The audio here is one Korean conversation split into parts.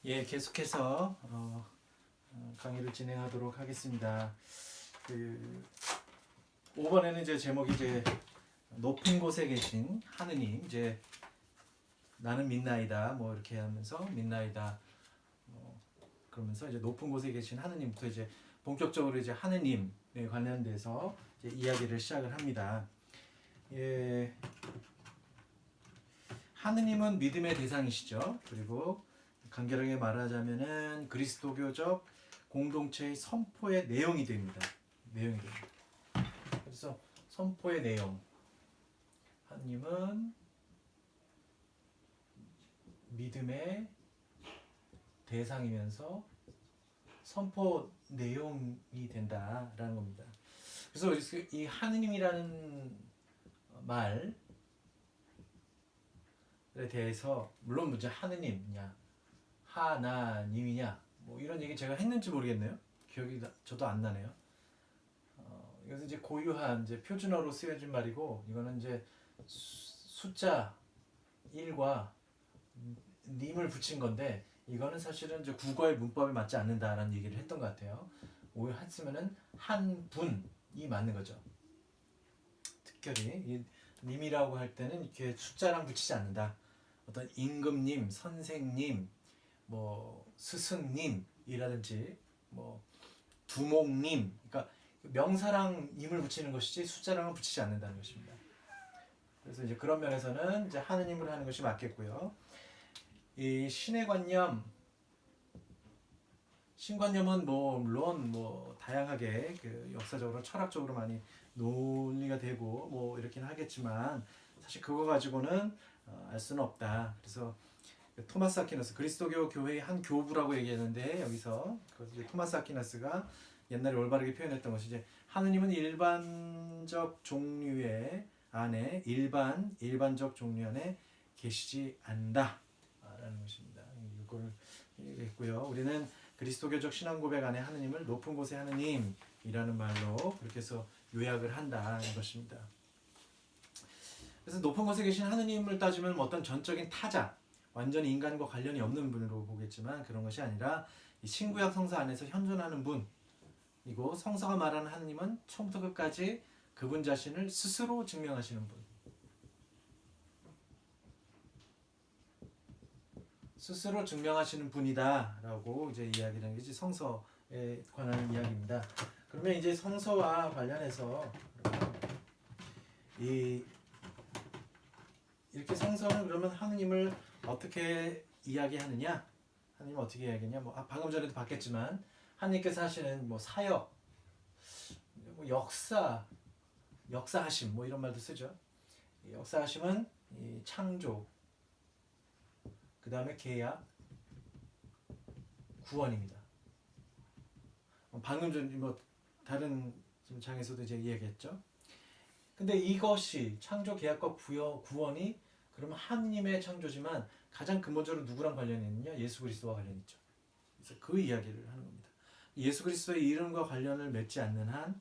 예, 계속해서 강의를 진행하도록 하겠습니다. 5번에는 이제 제목이 이제 높은 곳에 계신 하느님, 이제 나는 믿나이다 뭐 이렇게 하면서 믿나이다 그러면서 이제 높은 곳에 계신 하느님부터 이제 본격적으로 이제 하느님에 관련돼서 이제 이야기를 시작을 합니다. 예, 하느님은 믿음의 대상이시죠. 그리고 간결하게 말하자면은 그리스도교적 공동체의 선포의 내용이 됩니다. 내용이 됩니다. 그래서 선포의 내용. 하느님은 믿음의 대상이면서 선포 내용이 된다라는 겁니다. 그래서 이 하느님이라는 말에 대해서 물론 이제 하느님이냐 하나님이냐 뭐 이런 얘기 제가 했는지 모르겠네요. 기억이 저도 안 나네요. 이것은 이제 고유한 이제 표준어로 쓰여진 말이고 이거는 이제 숫자 1과 님을 붙인 건데 이거는 사실은 이제 국어의 문법에 맞지 않는다라는 얘기를 했던 것 같아요. 오히려 했으면은 한 분이 맞는 거죠. 특별히 이 님이라고 할 때는 이렇게 숫자랑 붙이지 않는다. 어떤 임금님, 선생님, 뭐 스승님이라든지 뭐 두목님, 그러니까 명사랑 님을 붙이는 것이지 숫자랑은 붙이지 않는다는 것입니다. 그래서 이제 그런 면에서는 이제 하느님을 하는 것이 맞겠고요. 이 신관념은 뭐 물론 뭐 다양하게 그 역사적으로 철학적으로 많이 논리가 되고 뭐 이렇긴 하겠지만 사실 그거 가지고는 알 수는 없다. 그래서 토마스 아퀴나스 그리스도교 교회의 한 교부라고 얘기했는데 여기서 토마스 아퀴나스가 옛날에 올바르게 표현했던 것이 이제 하느님은 일반적 종류의 안에 일반적 종류 안에 계시지 않는다라는 것입니다. 이걸 얘기했고요. 우리는 그리스도교적 신앙 고백 안에 하느님을 높은 곳에 하느님이라는 말로 그렇게 해서 요약을 한다는 것입니다. 그래서 높은 곳에 계신 하느님을 따지면 어떤 전적인 타자, 완전히 인간과 관련이 없는 분으로 보겠지만 그런 것이 아니라 이 신구약 성서 안에서 현존하는 분이고 성서가 말하는 하느님은 처음부터 끝까지 그분 자신을 스스로 증명하시는 분. 스스로 증명하시는 분이다라고 이제 이야기하는 게 성서에 관한 이야기입니다. 그러면 이제 성서와 관련해서 이렇게 성서는 그러면 하느님을 어떻게 이야기하느냐? 하느님을 어떻게 이야기하냐? 뭐 방금 전에도 봤겠지만 하느님께서 하시는 뭐 사역, 뭐 역사하심 뭐 이런 말도 쓰죠. 역사하심은 이 창조, 그 다음에 계약, 구원입니다. 방금 전 뭐 다른 장에서도 이제 이야기했죠. 근데 이것이 창조, 계약과 구원이 그러면 하느님의 창조지만 가장 근본적으로 누구랑 관련이 있느냐? 예수 그리스도와 관련이 있죠. 그래서 그 이야기를 하는 겁니다. 예수 그리스도의 이름과 관련을 맺지 않는 한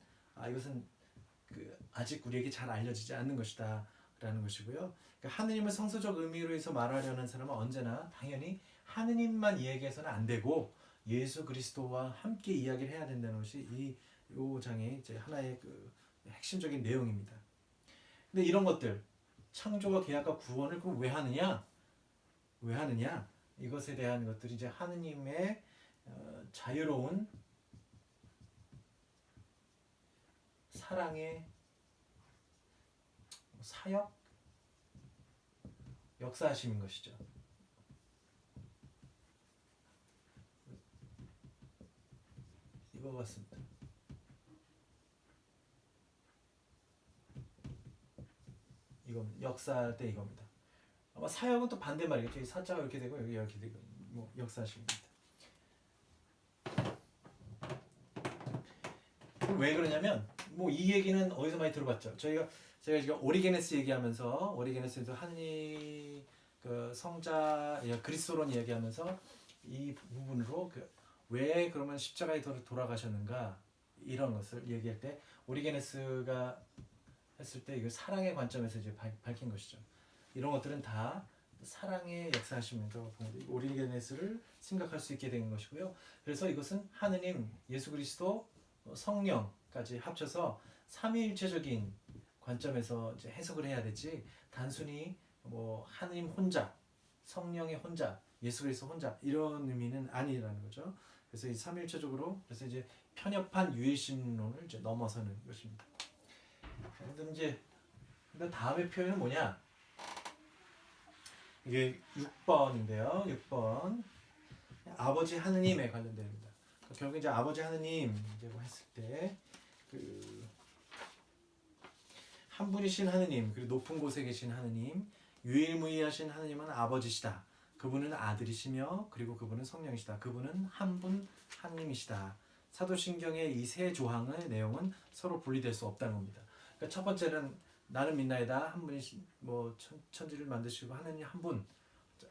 이것은 아직 우리에게 잘 알려지지 않는 것이다 라는 것이고요. 그러니까 하느님을 성서적 의미로 해서 말하려는 사람은 언제나 당연히 하느님만 이야기해서는 안 되고 예수 그리스도와 함께 이야기를 해야 된다는 것이 이 장의 이제 하나의 그 핵심적인 내용입니다. 근데 이런 것들 창조와 계약과 구원을 그럼 왜 하느냐? 왜 하느냐? 이것에 대한 것들이 이제 하느님의 자유로운 사랑의 사역, 역사하심인 것이죠. 이거 같습니다. 이건 역사할 때 이겁니다. 아마 사역은 또 반대말이겠죠. 사자가 이렇게 되고 여기 이렇게 되고 뭐 역사하심입니다. 왜 그러냐면 뭐 이 얘기는 어디서 많이 들어봤죠. 제가 지금 오리게네스 얘기하면서 오리게네스에서 하느님 그 성자 그리스도론 얘기하면서 이 부분으로 왜 그러면 십자가에 돌아가셨는가 이런 것을 얘기할 때 오리게네스가 했을 때 이거 사랑의 관점에서 이제 밝힌 것이죠. 이런 것들은 다 사랑의 역사하심에서 오리게네스를 생각할 수 있게 된 것이고요. 그래서 이것은 하느님, 예수 그리스도, 성령까지 합쳐서 삼위일체적인 관점에서 이제 해석을 해야 되지 단순히 뭐 하느님 혼자, 성령의 혼자, 예수 그리스도 혼자 이런 의미는 아니라는 거죠. 그래서 이 삼위일체적으로 그래서 이제 편협한 유일신론을 이제 넘어서는 것입니다. 그런데 이제 근데 다음의 표현은 뭐냐? 이게 6번인데요. 6번 아버지 하느님에 관련됩니다. 결국 이제 아버지 하느님 이제 뭐 했을 때 그 한 분이신 하느님 그리고 높은 곳에 계신 하느님 유일무이하신 하느님은 아버지시다. 그분은 아들이시며 그리고 그분은 성령이시다. 그분은 한 분 하느님이시다. 사도신경의 이 세 조항의 내용은 서로 분리될 수 없다는 겁니다. 그러니까 첫 번째는 나는 믿나이다. 한 분이 뭐 천지를 만드시고 하느님 한 분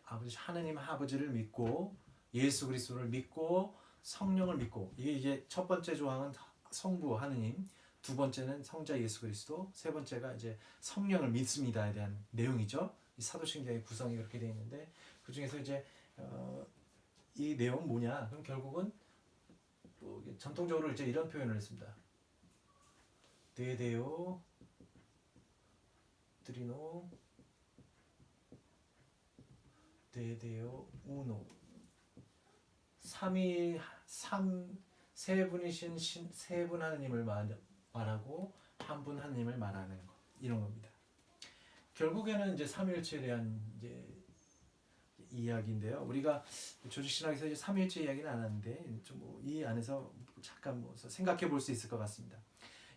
아버지 하느님 아버지를 믿고 예수 그리스도를 믿고 성령을 믿고 이게 첫 번째 조항은 성부 하느님, 두 번째는 성자 예수 그리스도, 세 번째가 이제 성령을 믿습니다에 대한 내용이죠. 이 사도신경의 구성이 그렇게 되어 있는데 그 중에서 이제 이 내용 뭐냐? 그럼 결국은 뭐 전통적으로 이제 이런 표현을 했습니다. 데데오 트리노 데데오 우노 세 분이신 세 분 하느님을 말하고 한 분 하느님을 말하는 것 이런 겁니다. 결국에는 이제 삼위일체에 대한 이제 이야기인데요. 우리가 조직 신학에서 이제 삼위일체 이야기는 안 하는데 좀 뭐 이 안에서 잠깐 뭐 생각해 볼 수 있을 것 같습니다.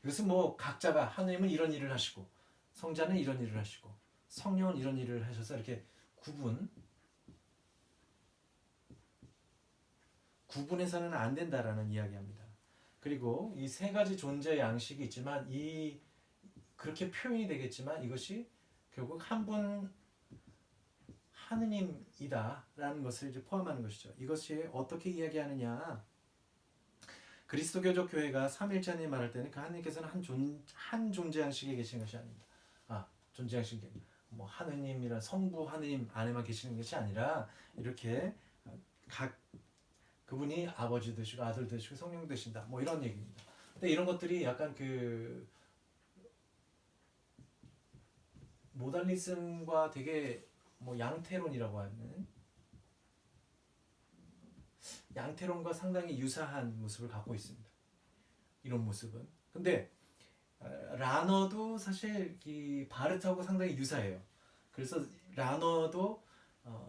이것은 뭐 각자가 하느님은 이런 일을 하시고 성자는 이런 일을 하시고 성령은 이런 일을 하셔서 이렇게 구분해서는 안 된다라는 이야기합니다. 그리고 이 세 가지 존재 양식이 있지만 이 그렇게 표현이 되겠지만 이것이 결국 한 분 하느님이다라는 것을 이제 포함하는 것이죠. 이것이 어떻게 이야기하느냐? 그리스도교적 교회가 삼일체님 말할 때는 그 하느님께서는 한 존재 양식에 계시는 것이 아닙니다. 존재 양식이 뭐 하느님이란 성부 하느님 안에만 계시는 것이 아니라 이렇게 각 그분이 아버지 되시고 아들 되시고 성령 되신다. 뭐 이런 얘기입니다. 근데 이런 것들이 약간 그 모달리즘과 되게 뭐 양태론이라고 하는 양태론과 상당히 유사한 모습을 갖고 있습니다. 이런 모습은. 근데 라너도 사실 이 바르트하고 상당히 유사해요. 그래서 라너도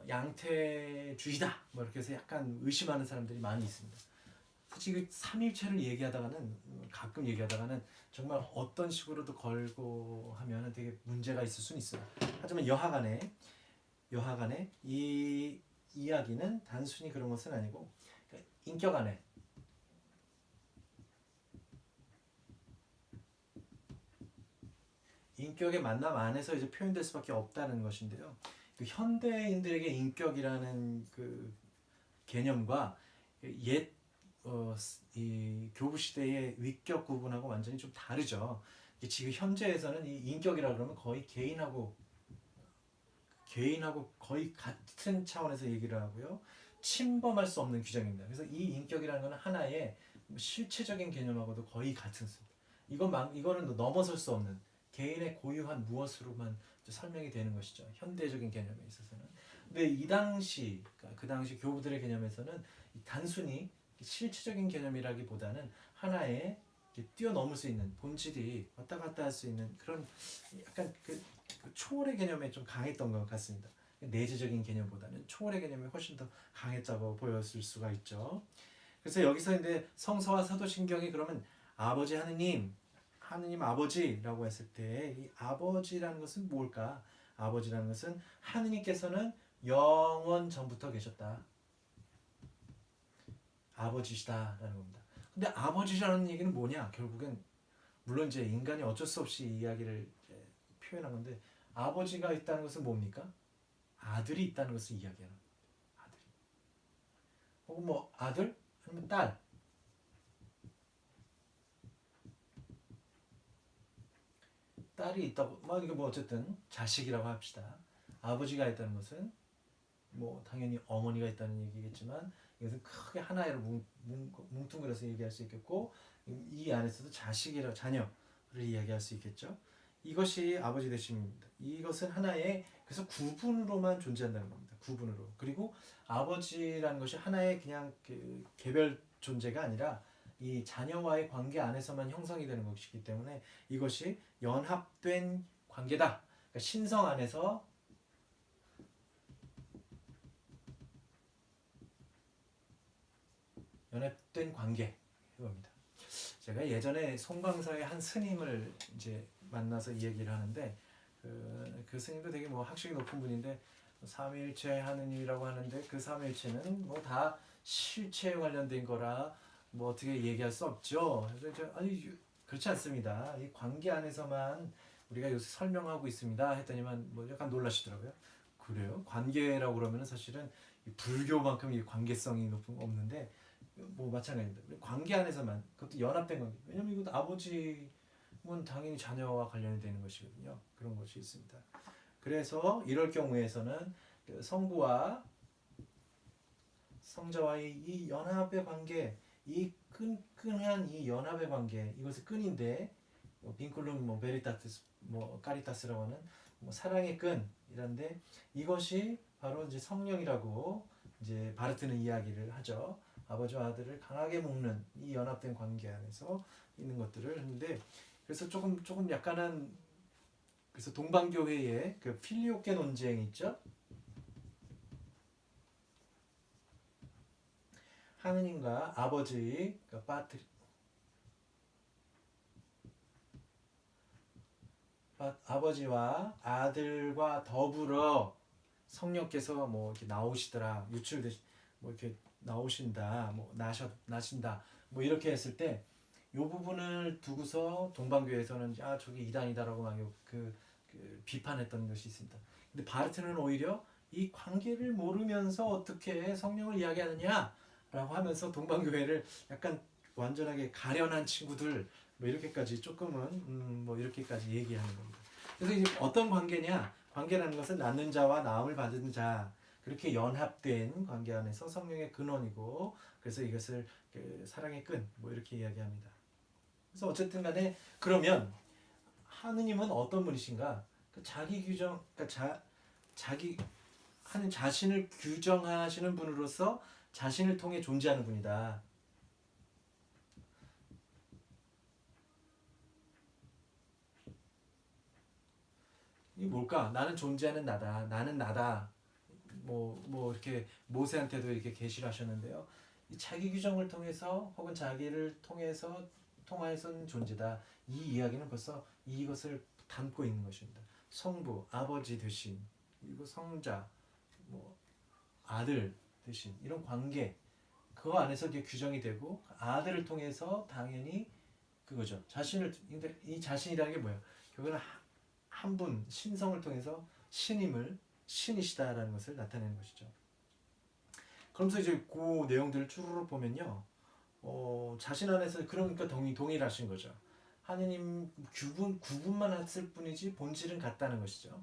양태주의다 뭐 이렇게 해서 약간 의심하는 사람들이 많이 있습니다. 사실 그 삼일체를 얘기하다가는 가끔 얘기하다가는 정말 어떤 식으로도 걸고 하면은 되게 문제가 있을 수는 있어요. 하지만 여하간에 이 이야기는 단순히 그런 것은 아니고 인격 안에 인격의 만남 안에서 이제 표현될 수밖에 없다는 것인데요. 그 현대인들에게 인격이라는 그 개념과 옛 이 교부 시대의 위격 구분하고 완전히 좀 다르죠. 지금 현재에서는 이 인격이라 그러면 거의 개인하고 거의 같은 차원에서 얘기를 하고요. 침범할 수 없는 규정입니다. 그래서 이 인격이라는 것은 하나의 실체적인 개념하고도 거의 같은 수입니다. 이거는 넘어설 수 없는 개인의 고유한 무엇으로만 설명이 되는 것이죠. 현대적인 개념에 있어서는. 근데 이 당시 그 당시 교부들의 개념에서는 단순히 실체적인 개념이라기보다는 하나의 뛰어넘을 수 있는 본질이 왔다 갔다 할 수 있는 그런 약간 그 초월의 개념에 좀 강했던 것 같습니다. 내재적인 개념보다는 초월의 개념이 훨씬 더 강했다고 보였을 수가 있죠. 그래서 여기서 이제 성서와 사도신경이 그러면 아버지 하느님 아버지라고 했을 때 이 아버지라는 것은 뭘까? 아버지라는 것은 하느님께서는 영원 전부터 계셨다. 아버지시다라는 겁니다. 근데 아버지라는 얘기는 뭐냐? 결국엔 물론 이제 인간이 어쩔 수 없이 이야기를 표현한 건데 아버지가 있다는 것은 뭡니까? 아들이 있다는 것을 이야기하는 겁니다. 아들이. 혹은 뭐 아들 아니면 딸. 딸이 있다고 뭐 이게 뭐 어쨌든 자식이라고 합시다. 아버지가 있다는 것은 뭐 당연히 어머니가 있다는 얘기겠지만 이것은 크게 하나로 뭉뚱그려서 얘기할 수 있겠고 이 안에서도 자식이라 자녀를 이야기할 수 있겠죠. 이것이 아버지 되심입니다. 이것은 하나의 그래서 구분으로만 존재한다는 겁니다. 구분으로. 그리고 아버지라는 것이 하나의 그냥 그 개별 존재가 아니라 이 자녀와의 관계 안에서만 형성이 되는 것이기 때문에 이것이 연합된 관계다. 그러니까 신성 안에서 연합된 관계 이겁니다. 제가 예전에 송광사의 한 스님을 이제 만나서 이 얘기를 하는데 그 스님도 되게 뭐 학식이 높은 분인데 삼위일체 하느님이라고 하는데 그 삼위일체는 뭐 다 실체에 관련된 거라 뭐 어떻게 얘기할 수 없죠. 그래서 아니 그렇지 않습니다. 이 관계 안에서만 우리가 요새 설명하고 있습니다. 했더니만 뭐 약간 놀라시더라고요. 그래요? 관계라고 그러면 사실은 불교만큼 이 관계성이 높은 거 없는데 뭐 마찬가지입니다. 관계 안에서만 그것도 연합된 관계. 왜냐면 이것도 아버지는 당연히 자녀와 관련이 되는 것이거든요. 그런 것이 있습니다. 그래서 이럴 경우에서는 그 성부와 성자와의 이 연합의 관계, 이 끈끈한 이 연합의 관계, 이것은 끈인데 빈클룸 뭐 베리타스 뭐 카리타스라고 하는 뭐 사랑의 끈이란데 이것이 바로 이제 성령이라고 이제 바르트는 이야기를 하죠. 아버지와 아들을 강하게 묶는 이 연합된 관계 안에서 있는 것들을 했는데 그래서 조금 약간은 그래서 동방교회의 그 필리오께 논쟁이 있죠. 하느님과 아버지 그러니까 아버지와 아들과 더불어 성령께서 뭐 이렇게 나오시더라 유출되시 뭐 이렇게 나오신다 뭐 나신다 뭐 이렇게 했을 때 이 부분을 두고서 동방교회에서는 아 저기 이단이다라고 막 그 비판했던 것이 있습니다. 근데 바르트는 오히려 이 관계를 모르면서 어떻게 성령을 이야기하느냐라고 하면서 동방교회를 약간 완전하게 가련한 친구들 뭐 이렇게까지 조금은 뭐 이렇게까지 얘기하는 겁니다. 그래서 이제 어떤 관계냐? 관계라는 것은 낳는 자와 낳음을 받은 자 그렇게 연합된 관계 안에서 성령의 근원이고 그래서 이것을 그 사랑의 끈 뭐 이렇게 이야기합니다. 그래서 어쨌든 간에 그러면 하느님은 어떤 분이신가? 그 자기 규정 그러니까 자기 하는 자신을 규정하시는 분으로서 자신을 통해 존재하는 분이다. 이 뭘까? 나는 존재하는 나다. 나는 나다. 뭐 이렇게 모세한테도 이렇게 계시를 하셨는데요. 이 자기 규정을 통해서 혹은 자기를 통하여선 존재다. 이 이야기는 벌써 이것을 담고 있는 것입니다. 성부, 아버지 되신 그리고 성자, 뭐 아들 되신 이런 관계 그 안에서 이제 규정이 되고 아들을 통해서 당연히 그거죠. 자신을 근데 이 자신이라는 게 뭐예요? 결국은 한 분 신성을 통해서 신이시다라는 것을 나타내는 것이죠. 그러면서 이제 그 내용들을 쭈루룩 보면요, 자신 안에서 그러니까 동일하신 거죠. 하느님 구분만 했을 뿐이지 본질은 같다는 것이죠.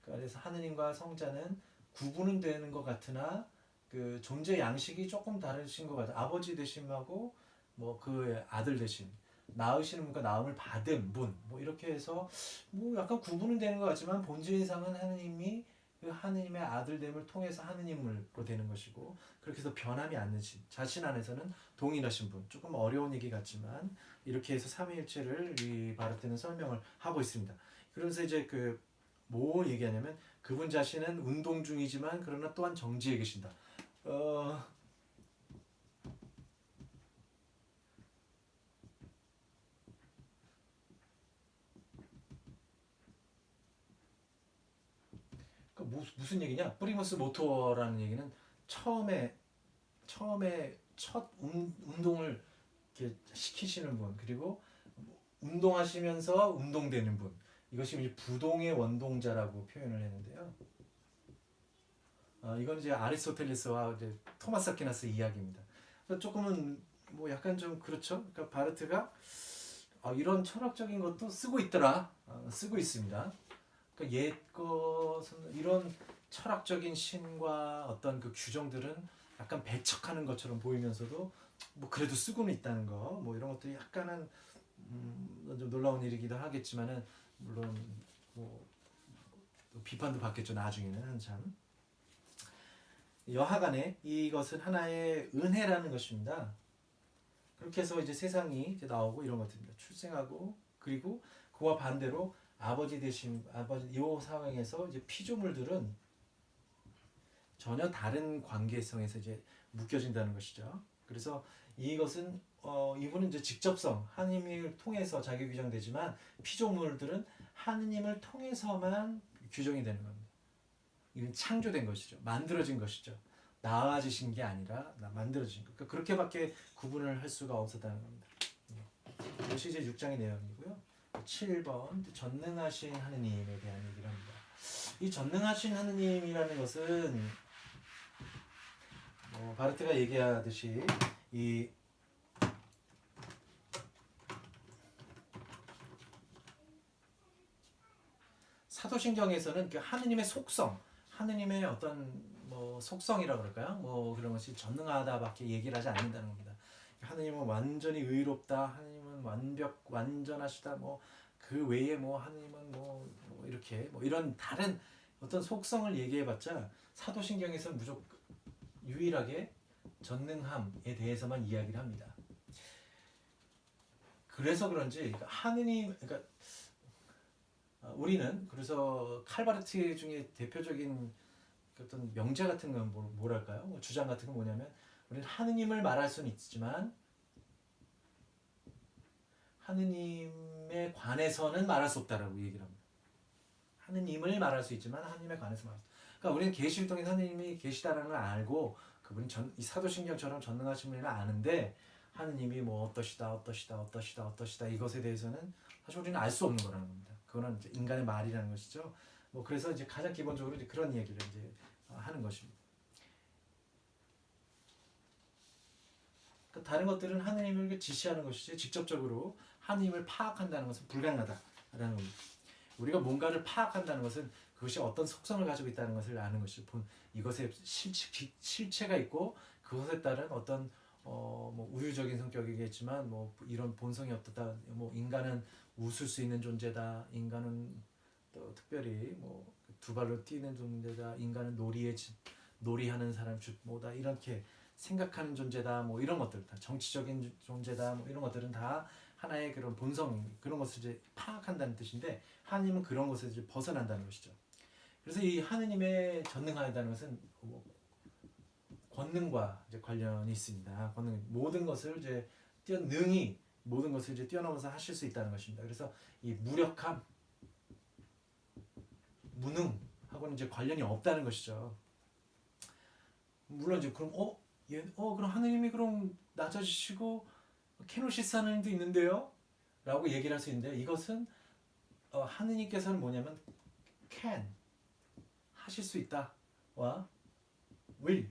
그래서 하느님과 성자는 구분은 되는 것 같으나 그 존재 양식이 조금 다르신 것 같아요. 아버지 되심하고 뭐 그 아들 되심, 낳으시는 분과 낳음을 받은 분, 뭐 이렇게 해서 뭐 약간 구분은 되는 것 같지만 본질상은 하느님이 그 하느님의 아들됨을 통해서 하느님으로 되는 것이고 그렇게 해서 변함이 않으신 자신 안에서는 동일하신 분 조금 어려운 얘기 같지만 이렇게 해서 삼위일체를 이 바르트는 설명을 하고 있습니다. 그러면서 이제 그 뭐 얘기하냐면 그분 자신은 운동 중이지만 그러나 또한 정지해 계신다. 어, 그 무슨 얘기냐? 프리머스 모토라는 얘기는 처음에 첫 운동을 이렇게 시키시는 분 그리고 운동하시면서 운동되는 분 이것이 이제 부동의 원동자라고 표현을 했는데요. 이건 이제 아리스토텔레스와 이제 토마스 아퀴나스 이야기입니다. 그래서 조금은 뭐 약간 좀 그렇죠. 그러니까 바르트가 이런 철학적인 것도 쓰고 있더라. 쓰고 있습니다. 그러니까 옛 것은 이런 철학적인 신과 어떤 그 규정들은 약간 배척하는 것처럼 보이면서도 뭐 그래도 쓰고는 있다는 거, 뭐 이런 것들이 약간은 좀 놀라운 일이기도 하겠지만은 물론 뭐 비판도 받겠죠 나중에는 한참. 여하간에 이것은 하나의 은혜라는 것입니다. 그렇게 해서 이제 세상이 이제 나오고 이런 것들입니다. 출생하고 그리고 그와 반대로 아버지 되신 아버지 이 상황에서 이제 피조물들은 전혀 다른 관계성에서 이제 묶여진다는 것이죠. 그래서 이것은 이분은 이제 직접성 하나님을 통해서 자기 규정되지만 피조물들은 하느님을 통해서만 규정이 되는 겁니다. 이건 창조된 것이죠. 만들어진 것이죠. 나아지신 게 아니라 만들어진 것. 그러니까 그렇게밖에 구분을 할 수가 없었다는 겁니다. 이것이 이제 6장의 내용이고요. 7번 전능하신 하느님에 대한 얘기를 합니다. 이 전능하신 하느님이라는 것은 바르트가 얘기하듯이 이 사도신경에서는 그 하느님의 속성, 하느님의 어떤 뭐 속성이라 그럴까요? 뭐 그런 것이 전능하다밖에 얘기를 하지 않는다는 겁니다. 하느님은 완전히 의롭다, 하느님은 완전하시다, 뭐 그 외에 뭐 하느님은 뭐 이렇게 뭐 이런 다른 어떤 속성을 얘기해봤자 사도신경에서는 무조건 유일하게 전능함에 대해서만 이야기를 합니다. 그래서 그런지 하느님, 그러니까 우리는 그래서 칼바르트 중에 대표적인 어떤 명제 같은 건 뭐랄까요? 주장 같은 건 뭐냐면 우리는 하느님을 말할 수는 있지만 하느님에 관해서는 말할 수 없다라고 얘기를 합니다. 하느님을 말할 수 있지만 하느님에 관해서 말할 수 없다. 그러니까 우리는 계시를 통해 하느님이 계시다라는 걸 알고 그분이 이 사도신경처럼 전능하신 분을 아는데 하느님이 뭐 어떠시다 이것에 대해서는 사실 우리는 알 수 없는 거라는 겁니다. 그거는 이제 인간의 말이라는 것이죠. 뭐 그래서 이제 가장 기본적으로 이제 그런 얘기를 이제 하는 것입니다. 그러니까 다른 것들은 하느님을 지시하는 것이지 직접적으로 하느님을 파악한다는 것은 불가능하다라는 겁니다. 우리가 뭔가를 파악한다는 것은 그것이 어떤 속성을 가지고 있다는 것을 아는 것이죠. 이것에 실체가 있고 그것에 따른 어떤 뭐 우유적인 성격이겠지만 뭐 이런 본성이 어떻다. 뭐 인간은 웃을 수 있는 존재다. 인간은 또 특별히 뭐 두 발로 뛰는 존재다. 인간은 놀이하는 사람 뭐다 이렇게 생각하는 존재다. 뭐 이런 것들 다 정치적인 존재다. 뭐 이런 것들은 다 하나의 그런 본성 그런 것을 이제 파악한다는 뜻인데 하나님은 그런 것에서 이제 벗어난다는 것이죠. 그래서 이 하느님의 전능하다는 것은 뭐 권능과 이제 관련이 있습니다. 권능 모든 것을 이제 능히 모든 것을 이제 뛰어넘어서 하실 수 있다는 것입니다. 그래서 이 무력함, 무능하고는 이제 관련이 없다는 것이죠. 물론 이제 그럼 그럼 하느님이 그럼 낮아지시고 케노시스 하느님도 있는데요? 라고 얘기를 할 수 있는데 이것은 하느님께서는 뭐냐면 can 하실 수 있다와 will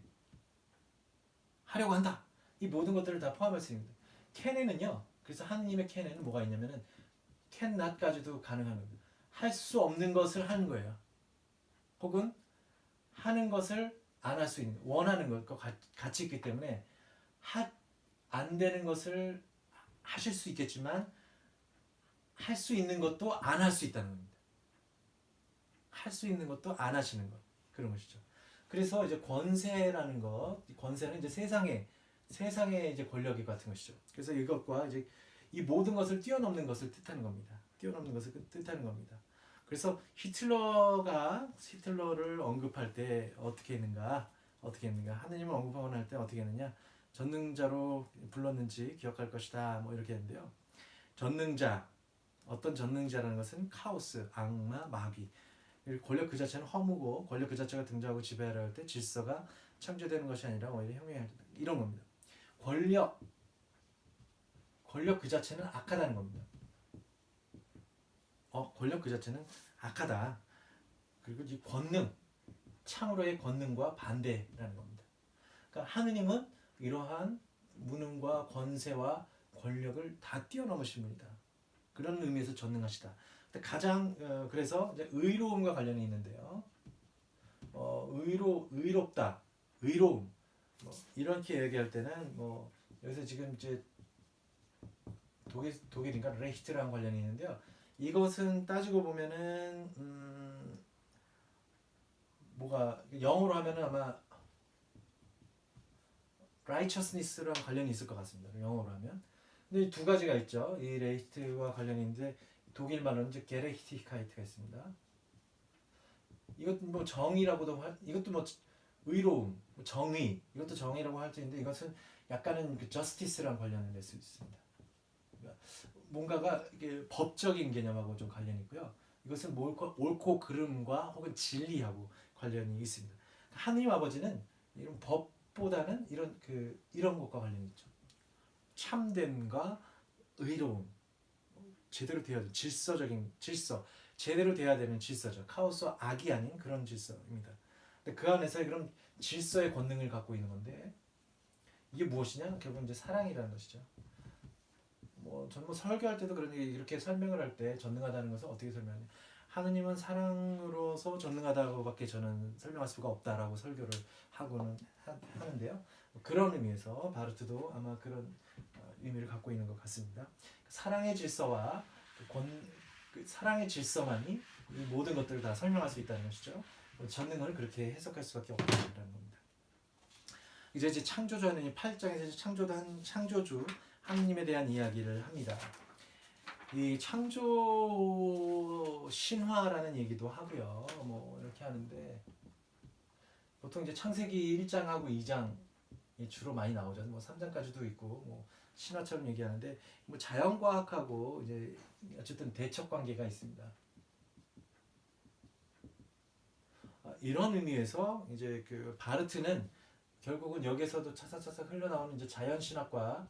하려고 한다. 이 모든 것들을 다 포함할 수 있습니다. can에는요. 그래서 하느님의 can에는 뭐가 있냐면은 can not까지도 가능한 겁니다. 할 수 없는 것을 하는 거예요. 혹은 하는 것을 안 할 수 있는 원하는 것과 같이 있기 때문에 안 되는 것을 하실 수 있겠지만 할 수 있는 것도 안 할 수 있다는 겁니다. 할 수 있는 것도 안 하시는 것 그런 것이죠. 그래서 이제 권세라는 것, 권세는 이제 세상의 이제 권력이 같은 것이죠. 그래서 이것과 이제 이 모든 것을 뛰어넘는 것을 뜻하는 겁니다. 뛰어넘는 것을 뜻하는 겁니다. 그래서 히틀러를 언급할 때 어떻게 했는가? 하느님을 언급하고 날 때 어떻게 했느냐? 전능자로 불렀는지 기억할 것이다. 뭐 이렇게 했는데요. 전능자, 어떤 전능자라는 것은 카오스, 악마, 마귀. 권력 그 자체는 허무고 권력 그 자체가 등장하고 지배하려 할 때 질서가 창조되는 것이 아니라 오히려 혁명할 때 이런 겁니다. 권력 그 자체는 악하다는 겁니다. 권력 그 자체는 악하다. 그리고 이 권능, 창으로의 권능과 반대라는 겁니다. 그러니까 하느님은 이러한 무능과 권세와 권력을 다 뛰어넘으신 분이다. 그런 의미에서 전능하시다. 가장 그래서 이제 의로움과 관련이 있는데요. 의롭다, 의로움 뭐 이렇게 얘기할 때는 뭐 여기서 지금 이제 독일인가 레히트랑 관련이 있는데요. 이것은 따지고 보면은 뭐가 영어로 하면은 아마 righteousness랑 관련이 있을 것 같습니다. 영어로 하면. 근데 두 가지가 있죠. 이 레히트와 관련이 있는데 독일 말로는 이제 게레히티카이트가 있습니다. 이것도 뭐 정의라고도 이것도 뭐 의로움, 뭐 정의 이것도 정의라고 할 수 있는데 이것은 약간은 그 justice랑 관련을 낼 수 있습니다. 그러니까 뭔가가 이게 법적인 개념하고 좀 관련이 있고요. 이것은 옳고 그름과 혹은 진리하고 관련이 있습니다. 하느님 아버지는 이런 법보다는 이런 것과 관련이 있죠. 참됨과 의로움, 제대로 되어야 돼. 질서, 제대로 돼야 되는 질서죠. 카오스와 악이 아닌 그런 질서입니다. 근데 그 안에서 그런 질서의 권능을 갖고 있는 건데 이게 무엇이냐? 결국 이제 사랑이라는 것이죠. 저는 설교할 때도 그런 이렇게 설명을 할 때 전능하다는 것을 어떻게 설명하냐? 하느님은 사랑으로서 전능하다고밖에 저는 설명할 수가 없다라고 설교를 하고는 하는데요. 그런 의미에서 바르트도 아마 그런 의미를 갖고 있는 것 같습니다. 사랑의 질서와 사랑의 질서만이 이 모든 것들을 다 설명할 수 있다는 것이죠. 전능을 그렇게 해석할 수밖에 없다는 겁니다. 이제 창조주는 8장에서 창조주 하느님에 대한 이야기를 합니다. 이 창조 신화라는 얘기도 하고요. 뭐 이렇게 하는데 보통 이제 창세기 1장하고 2장이 주로 많이 나오죠. 뭐 3장까지도 있고 뭐 신화처럼 얘기하는데 뭐 자연과학하고 이제 어쨌든 대척 관계가 있습니다. 이런 의미에서 이제 그 바르트는 결국은 여기서도 차사차사 흘러나오는 이제 자연신학과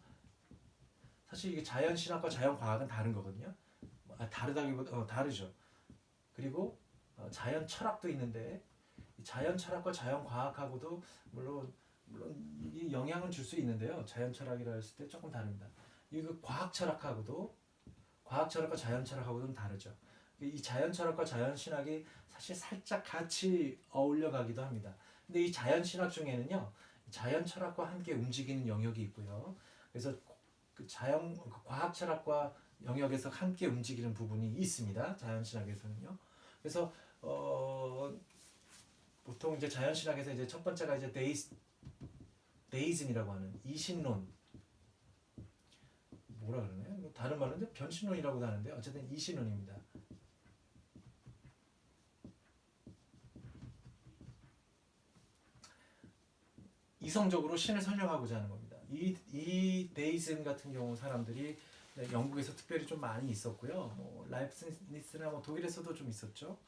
사실 이게 자연신학과 자연과학은 다른 거거든요. 다르다기보다 다르죠. 그리고 자연 철학도 있는데 자연 철학과 자연 과학하고도 물론 이 영향을 줄 수 있는데요. 자연 철학이라 했을 때 조금 다릅니다. 이거 과학 철학하고도 과학 철학과 자연 철학하고는 다르죠. 이 자연 철학과 자연 신학이 사실 살짝 같이 어울려 가기도 합니다. 근데 이 자연 신학 중에는요. 자연 철학과 함께 움직이는 영역이 있고요. 그래서 그 과학 철학과 영역에서 함께 움직이는 부분이 있습니다. 자연 신학에서는요. 그래서 보통 이제 자연 신학에서 이제 첫 번째가 이제 데이즘이라고 하는 이신론. 뭐라 그러네? 다른 말은 변신론이라고도 하는데 어쨌든 이신론입니다. 이성적으로 신을 설명하고자 하는 겁니다. 이 데이즘 같은 경우 사람들이 영국에서 특별히 좀 많이 있었고요. 뭐 라이프니스나 뭐 독일에서도 좀 있었죠.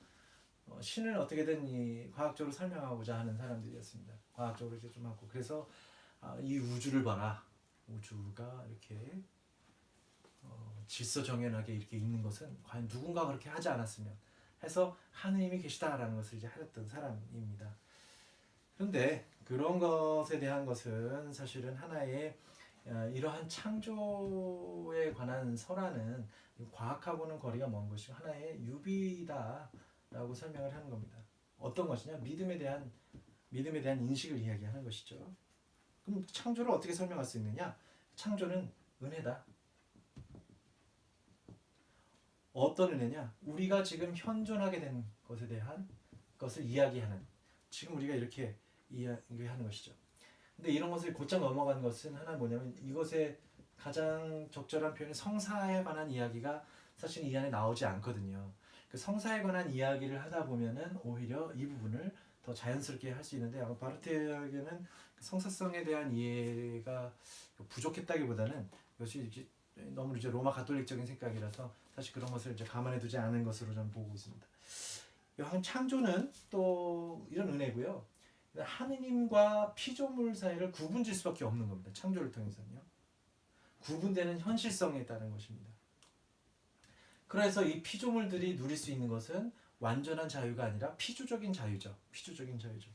신을 어떻게든 과학적으로 설명하고자 하는 사람들이었습니다. 과학적으로 이제 좀 하고 그래서 이 우주를 봐라. 우주가 이렇게 질서정연하게 이렇게 있는 것은 과연 누군가 그렇게 하지 않았으면 해서 하느님이 계시다라는 것을 이제 하였던 사람입니다. 그런데 그런 것에 대한 것은 사실은 하나의 이러한 창조에 관한 설화는 과학하고는 거리가 먼 것이고 하나의 유비다라고 설명을 하는 겁니다. 어떤 것이냐? 믿음에 대한 인식을 이야기하는 것이죠. 그럼 창조를 어떻게 설명할 수 있느냐? 창조는 은혜다. 어떤 은혜냐? 우리가 지금 현존하게 된 것에 대한 것을 이야기하는 지금 우리가 이렇게 이야기하는 것이죠. 근데 이런 것을 곧장 넘어간 것은 하나 뭐냐면 이것의 가장 적절한 표현은 성사에 관한 이야기가 사실 이 안에 나오지 않거든요. 그 성사에 관한 이야기를 하다 보면은 오히려 이 부분을 더 자연스럽게 할 수 있는데 아마 바르트에게는 성사성에 대한 이해가 부족했다기보다는 이것이 너무 이제 로마 가톨릭적인 생각이라서 사실 그런 것을 이제 감안해 두지 않은 것으로 저는 보고 있습니다. 창조는 또 이런 은혜고요. 하느님과 피조물 사이를 구분질 수밖에 없는 겁니다. 창조를 통해서는요. 구분되는 현실성에 따른 것입니다. 그래서 이 피조물들이 누릴 수 있는 것은 완전한 자유가 아니라 피조적인 자유죠. 피조적인 자유죠.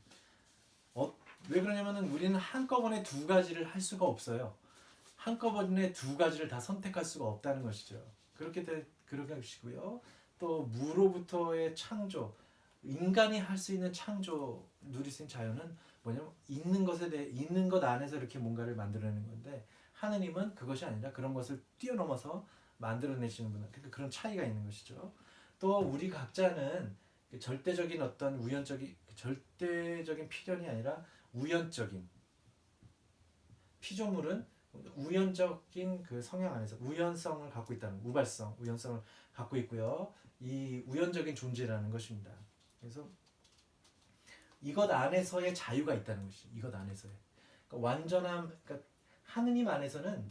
왜 그러냐면은 우리는 한꺼번에 두 가지를 할 수가 없어요. 한꺼번에 두 가지를 다 선택할 수가 없다는 것이죠. 그런 것이고요. 또 무로부터의 창조, 인간이 할 수 있는 창조, 누릴 수 있는 자유는 뭐냐면 있는 것에 대해 있는 것 안에서 이렇게 뭔가를 만들어내는 건데 하느님은 그것이 아니라 그런 것을 뛰어넘어서 만들어내시는 분은 그러니까 그런 차이가 있는 것이죠. 또 우리 각자는 절대적인 어떤 절대적인 필연이 아니라 우연적인 피조물은 우연적인 그 성향 안에서 우연성을 갖고 있다는 우연성을 갖고 있고요. 이 우연적인 존재라는 것입니다. 그래서 이것 안에서의 자유가 있다는 것이 이것 안에서의 그러니까 그러니까 하느님 안에서는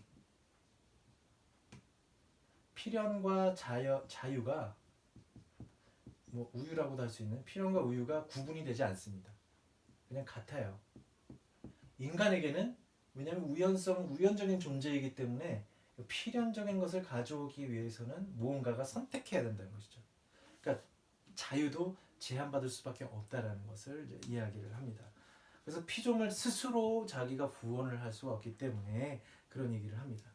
필연과 자유가 뭐 우유라고도 할 수 있는 필연과 우유가 구분이 되지 않습니다. 그냥 같아요. 인간에게는 왜냐하면 우연성은 우연적인 존재이기 때문에 필연적인 것을 가져오기 위해서는 무언가가 선택해야 된다는 것이죠. 그러니까 자유도 제한받을 수밖에 없다라는 것을 이제 이야기를 합니다. 그래서 피조물 스스로 자기가 구원을 할 수가 없기 때문에 그런 얘기를 합니다.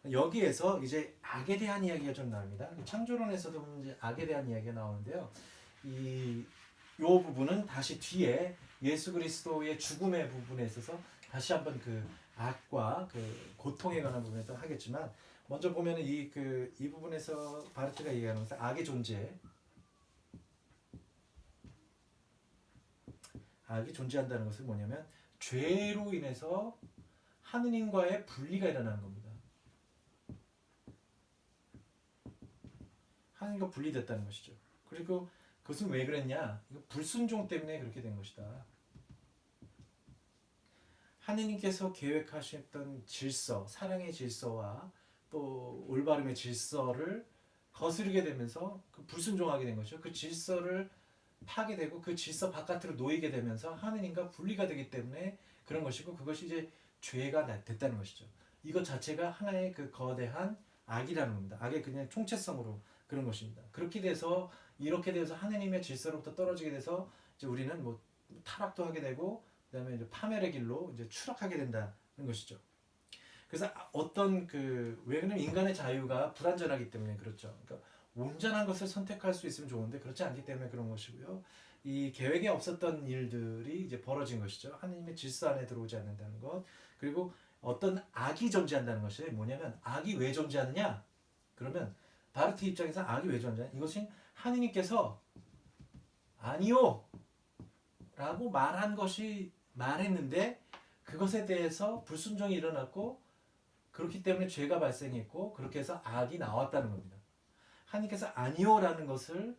여기에서 이제 악에 대한 이야기가 좀 나옵니다. 창조론에서도 이제 악에 대한 이야기가 나오는데요. 요 부분은 다시 뒤에 예수 그리스도의 죽음의 부분에 있어서 다시 한번 그 악과 그 고통에 관한 부분에서 하겠지만 먼저 보면 이 부분에서 바르트가 얘기하는 것은 악의 존재, 악이 존재한다는 것은 뭐냐면 죄로 인해서 하느님과의 분리가 일어나는 겁니다. 하느님과 분리됐다는 것이죠. 그리고 그것은 왜 그랬냐? 불순종 때문에 그렇게 된 것이다. 하느님께서 계획하셨던 질서, 사랑의 질서와 또 올바름의 질서를 거스르게 되면서 그 불순종하게 된 것이죠. 그 질서를 파괴되고 그 질서 바깥으로 놓이게 되면서 하느님과 분리가 되기 때문에 그런 것이고 그것이 이제 죄가 됐다는 것이죠. 이것 자체가 하나의 그 거대한 악이라는 겁니다. 악의 그냥 총체성으로 그런 것입니다. 그렇게 돼서 이렇게 돼서 하느님의 질서로부터 떨어지게 돼서 이제 우리는 뭐 타락도 하게 되고 그다음에 이제 파멸의 길로 이제 추락하게 된다는 것이죠. 그래서 어떤 왜 그러냐면 인간의 자유가 불완전하기 때문에 그렇죠. 그러니까 온전한 것을 선택할 수 있으면 좋은데 그렇지 않기 때문에 그런 것이고요. 이 계획에 없었던 일들이 이제 벌어진 것이죠. 하느님의 질서 안에 들어오지 않는다는 것. 그리고 어떤 악이 존재한다는 것이 뭐냐면 악이 왜 존재하느냐? 그러면 바르트 입장에서 악이 왜 존재하냐? 이것이 하느님께서 아니요 라고 말했는데 그것에 대해서 불순종이 일어났고 그렇기 때문에 죄가 발생했고 그렇게 해서 악이 나왔다는 겁니다. 하나님께서 아니요라는 것을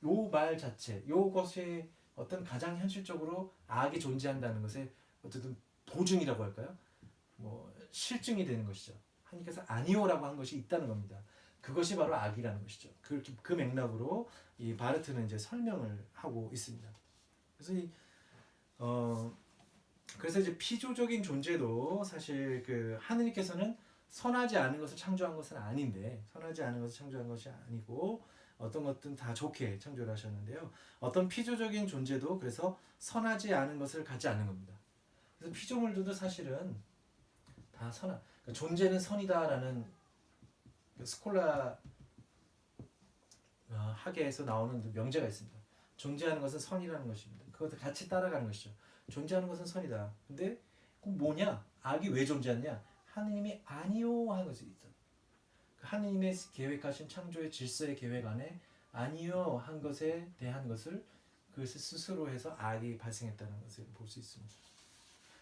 요 말 자체, 요것이 어떤 가장 현실적으로 악이 존재한다는 것의 어쨌든 보증이라고 할까요? 뭐 실증이 되는 것이죠. 하나님께서 아니요라고 한 것이 있다는 겁니다. 그것이 바로 악이라는 것이죠. 그 맥락으로 이 바르트는 이제 설명을 하고 있습니다. 그래서 그래서 이제 피조적인 존재도 사실 하느님께서는 선하지 않은 것을 창조한 것은 아닌데 선하지 않은 것을 창조한 것이 아니고 어떤 것든 다 좋게 창조를 하셨는데요. 어떤 피조적인 존재도 그래서 선하지 않은 것을 갖지 않는 겁니다. 그래서 피조물들도 사실은 다 그러니까 존재는 선이다라는 스콜라 학에서 나오는 명제가 있습니다. 존재하는 것은 선이라는 것입니다. 그것을 같이 따라가는 것이죠. 존재하는 것은 선이다. 근데 그 뭐냐? 악이 왜 존재하냐? 하느님이 아니요 한 것이 있어. 하느님의 계획하신 창조의 질서의 계획 안에 아니요 한 것에 대한 것을 그것을 스스로 해서 악이 발생했다는 것을 볼 수 있습니다.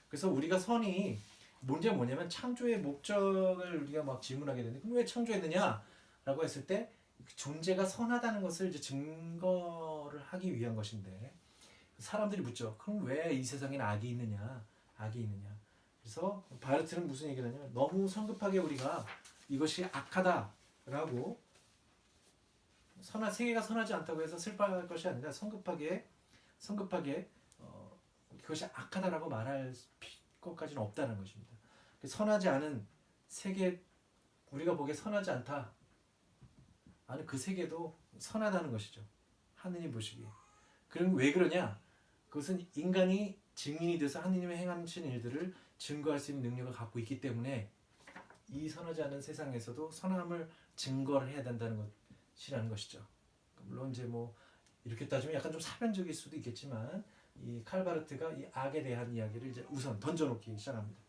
그래서 우리가 선이 문제가 뭐냐면 창조의 목적을 우리가 막 질문하게 되는데 그럼 왜 창조했느냐? 라고 했을 때 존재가 선하다는 것을 이제 증거를 하기 위한 것인데 사람들이 묻죠. 그럼 왜 이 세상에는 악이 있느냐? 악이 있느냐? 그래서 바르트는 무슨 얘기를 하냐면 너무 성급하게 우리가 이것이 악하다라고 세계가 선하지 않다고 해서 슬퍼할 것이 아니라 성급하게 그것이 악하다라고 말할 것까지는 없다는 것입니다. 선하지 않은 세계 우리가 보기에 선하지 않다. 아니 그 세계도 선하다는 것이죠. 하느님 보시기에. 그럼 왜 그러냐? 그것은 인간이 증인이 돼서 하느님의 행하신 일들을 증거할 수 있는 능력을 갖고 있기 때문에 이 선하지 않은 세상에서도 선함을 증거를 해야 된다는 것이라는 것이죠. 물론 이제 뭐 이렇게 따지면 약간 좀 사변적일 수도 있겠지만 이 칼바르트가 이 악에 대한 이야기를 이제 우선 던져놓기 시작합니다.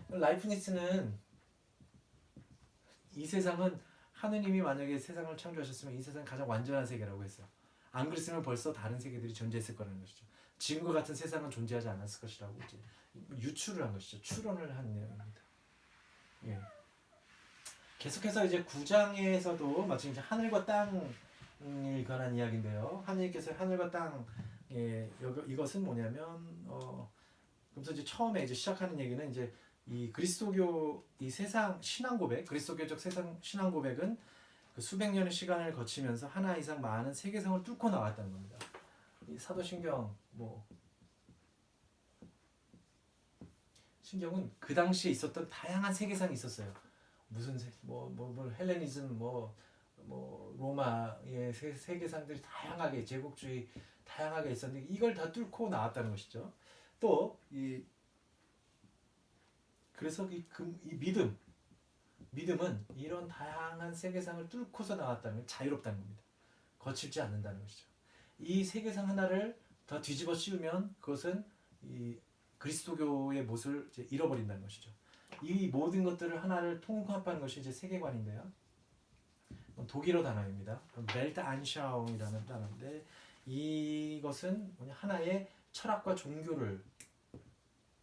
라이프니츠는 이 세상은 하느님이 만약에 세상을 창조하셨으면 이 세상은 가장 완전한 세계라고 했어요. 안 그랬으면 벌써 다른 세계들이 존재했을 거라는 것이죠. 지금과 같은 세상은 존재하지 않았을 것이라고 이제 유추를 한 것이죠. 추론을 한 내용입니다. 예. 계속해서 이제 9장에서도 마치 이제 하늘과 땅에 관한 이야기인데요. 하느님께서 하늘과 땅, 이것은 뭐냐면, 그래서 이제 처음에 이제 시작하는 얘기는 이제 이 그리스도교 이 세상 신앙 고백, 그리스도교적 세상 신앙 고백은 그 수백 년의 시간을 거치면서 하나 이상 많은 세계성을 뚫고 나왔다는 겁니다. 이 사도신경 신경은 그 당시에 있었던 다양한 세계상이 있었어요. 무슨 헬레니즘 로마의 세계상들이 다양하게 제국주의 다양하게 있었는데 이걸 다 뚫고 나왔다는 것이죠. 또 그래서 이 믿음은 이런 다양한 세계상을 뚫고서 나왔다는 자유롭다는 겁니다. 거칠지 않는다는 것이죠. 이 세계상 하나를 더 뒤집어 씌우면 그것은 이 그리스도교의 못을 이제 잃어버린다는 것이죠. 이 모든 것들을 하나를 통합하는 것이 이제 세계관인데요. 독일어 단어입니다. 웰트안샤움이라는 단어인데 이것은 하나의 철학과 종교를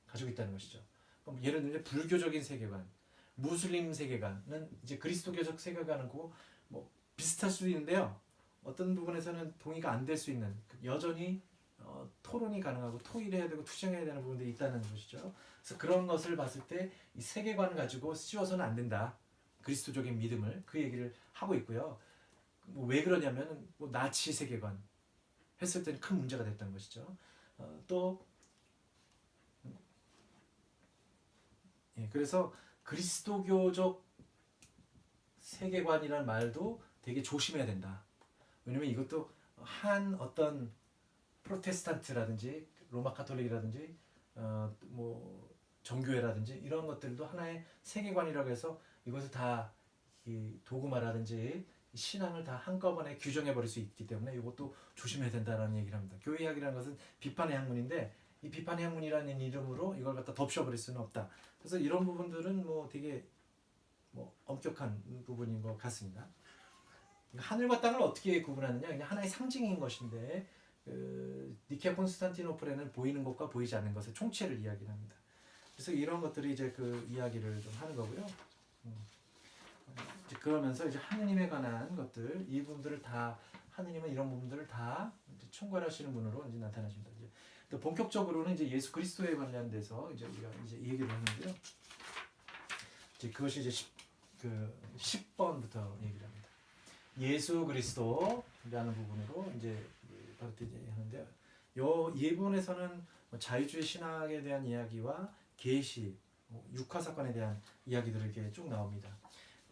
가지고 있다는 것이죠. 그럼 예를 들면 불교적인 세계관, 무슬림 세계관은 이제 그리스도교적 세계관하고 뭐 비슷할 수도 있는데요. 어떤 부분에서는 동의가 안 될 수 있는 여전히 토론이 가능하고 토의해야 되고 투쟁해야 되는 부분들이 있다는 것이죠. 그래서 그런 것을 봤을 때 이 세계관을 가지고 씌워서는 안 된다. 그리스도적인 믿음을 그 얘기를 하고 있고요. 왜 그러냐면 나치 세계관 했을 때는 큰 문제가 됐던 것이죠. 또 그래서 그리스도교적 세계관이라는 말도 되게 조심해야 된다. 왜냐면 이것도 한 어떤 프로테스탄트라든지 로마 카톨릭이라든지 정교회라든지 이런 것들도 하나의 세계관이라고 해서 이것을 다 이 도구마라든지 신앙을 다 한꺼번에 규정해 버릴 수 있기 때문에 이것도 조심해야 된다라는 얘기를 합니다. 교회 학이라는 것은 비판의 학문인데 이 비판의 학문이라는 이름으로 이걸 갖다 덮쳐버릴 수는 없다. 그래서 이런 부분들은 되게 엄격한 부분인 것 같습니다. 하늘과 땅을 어떻게 구분하느냐? 그냥 하나의 상징인 것인데 니케아 콘스탄티노플에는 보이는 것과 보이지 않는 것의 총체를 이야기합니다. 그래서 이런 것들이 이제 그 이야기를 좀 하는 거고요. 이제 그러면서 이제 하느님에 관한 것들, 이 부분들을 다 하느님은 이런 부분들을 다 총괄하시는 분으로 이제 나타나십니다. 이제 또 본격적으로는 이제 예수 그리스도에 관련돼서 이제 우리가 이제 이 얘기를 하는데요. 이제 그것이 이제 10번부터 얘기를 합니다. 예수 그리스도라는 부분으로 이제 하는데요. 이 부분에서는 자유주의 신학에 대한 이야기와 계시, 육화 사건에 대한 이야기들이 이렇게 쭉 나옵니다.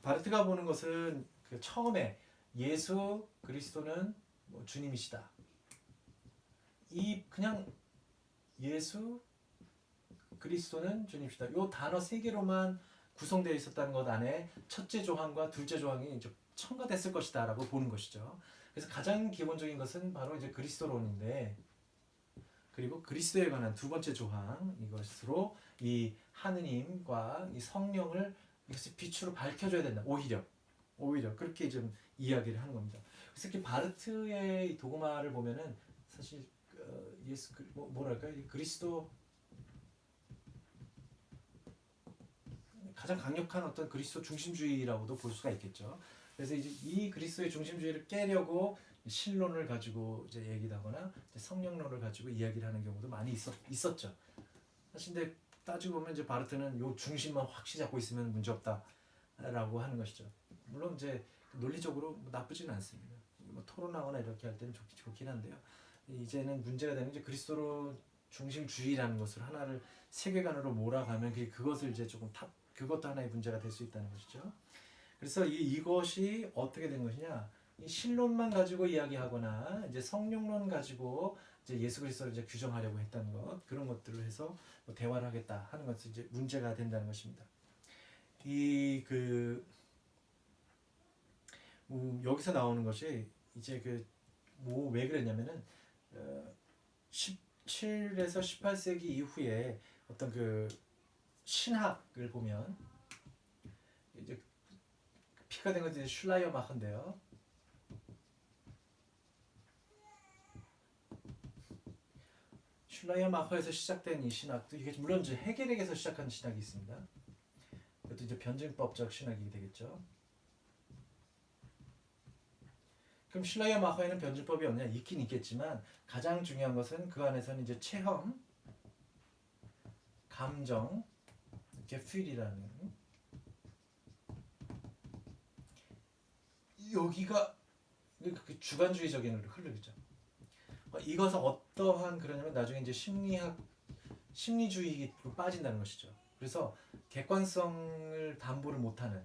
바르트가 보는 것은 그 처음에 예수 그리스도는 주님이시다. 이 그냥 예수 그리스도는 주님이시다. 이 단어 세 개로만 구성되어 있었다는 것 안에 첫째 조항과 둘째 조항이 이제 첨가됐을 것이다라고 보는 것이죠. 그래서 가장 기본적인 것은 바로 이제 그리스도론인데, 그리고 그리스도에 관한 두 번째 조항 이것으로 이 하느님과 이 성령을 이것을 빛으로 밝혀줘야 된다. 오히려 그렇게 좀 이야기를 하는 겁니다. 그래서 이렇게 바르트의 도그마를 보면은 사실 예수 뭐랄까요? 그리스도 가장 강력한 어떤 그리스도 중심주의라고도 볼 수가 있겠죠. 그래서 이제 이 그리스도의 중심주의를 깨려고 신론을 가지고 이제 얘기하거나 성령론을 가지고 이야기를 하는 경우도 많이 있었죠. 사실 근데 따지고 보면 이제 바르트는 요 중심만 확실히 잡고 있으면 문제 없다라고 하는 것이죠. 물론 이제 논리적으로 나쁘지는 않습니다. 토론하거나 이렇게 할 때는 좋긴 한데요. 이제는 문제가 되는 이제 그리스도로 중심주의라는 것을 하나를 세계관으로 몰아가면 그것을 이제 조금 그것도 하나의 문제가 될 수 있다는 것이죠. 그래서 이것이 어떻게 된 것이냐? 이 신론만 가지고 이야기하거나 이제 성령론 가지고 이제 예수 그리스도를 이제 규정하려고 했다는 것, 그런 것들을 해서 대화를 하겠다 하는 것이 이제 문제가 된다는 것입니다. 여기서 나오는 것이 이제 뭐 왜 그랬냐면은 17에서 18세기 이후에 어떤 그 신학을 보면 이제 피가 된 것이 슐라이어마흐인데요. 슐라이어마흐에서 시작된 이 신학도 이게 물론 이제 헤겔에게서 시작한 신학이 있습니다. 그것도 이제 변증법적 신학이 되겠죠. 그럼 슐라이어마흐에는 변증법이 없냐? 있긴 있겠지만 가장 중요한 것은 그 안에서는 이제 체험, 감정, 게필이라는 여기가 그 주관주의적인 흐르죠. 이것은 어떠한 그러냐면 나중에 이제 심리주의로 빠진다는 것이죠. 그래서 객관성을 담보를 못하는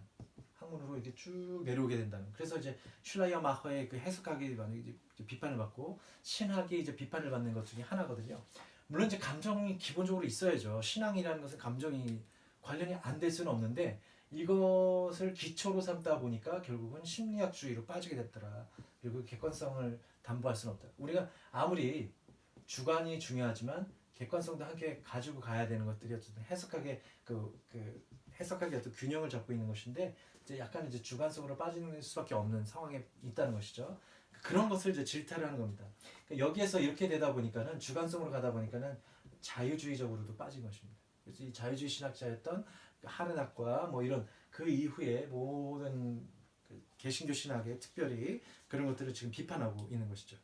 학문으로 이렇게 쭉 내려오게 된다는. 그래서 이제 슐라이어마허의 그 해석학이 이제 비판을 받고 신학이 이제 비판을 받는 것 중에 하나거든요. 물론 이제 감정이 기본적으로 있어야죠. 신앙이라는 것은 감정이 관련이 안 될 수는 없는데 이것을 기초로 삼다 보니까 결국은 심리학주의로 빠지게 됐더라. 그리고 객관성을 담보할 수는 없다. 우리가 아무리 주관이 중요하지만 객관성도 함께 가지고 가야 되는 것들이 어쨌든 해석학의 해석학의 어떤 균형을 잡고 있는 것인데 이제 약간 이제 주관성으로 빠지는 수밖에 없는 상황에 있다는 것이죠. 그런 것을 이제 질타를 하는 겁니다. 그러니까 여기에서 이렇게 되다 보니까는 주관성으로 가다 보니까는 자유주의적으로도 빠진 것입니다. 그래서 이 자유주의 신학자였던 하르낙과 뭐 이런 그 이후에 모든 그 개신교 신학의 특별히 그런 것들을 지금 비판하고 있는 것이죠.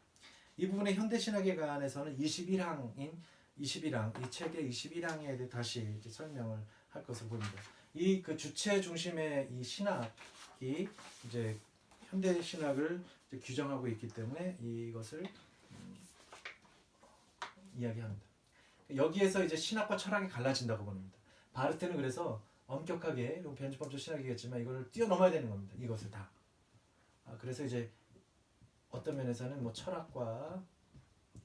이 부분의 현대 신학에 관해서는 21항인 21항 이 책의 21항에 대해 다시 이제 설명을 할 것으로 보입니다. 이 그 주체 중심의 이 신학이 이제 현대 신학을 이제 규정하고 있기 때문에 이것을 이야기합니다. 여기에서 이제 신학과 철학이 갈라진다고 봅니다. 바르트는 그래서 엄격하게 변주법적 신학이겠지만 이걸 뛰어넘어야 되는 겁니다. 이것을 다. 그래서 이제 어떤 면에서는 뭐 철학과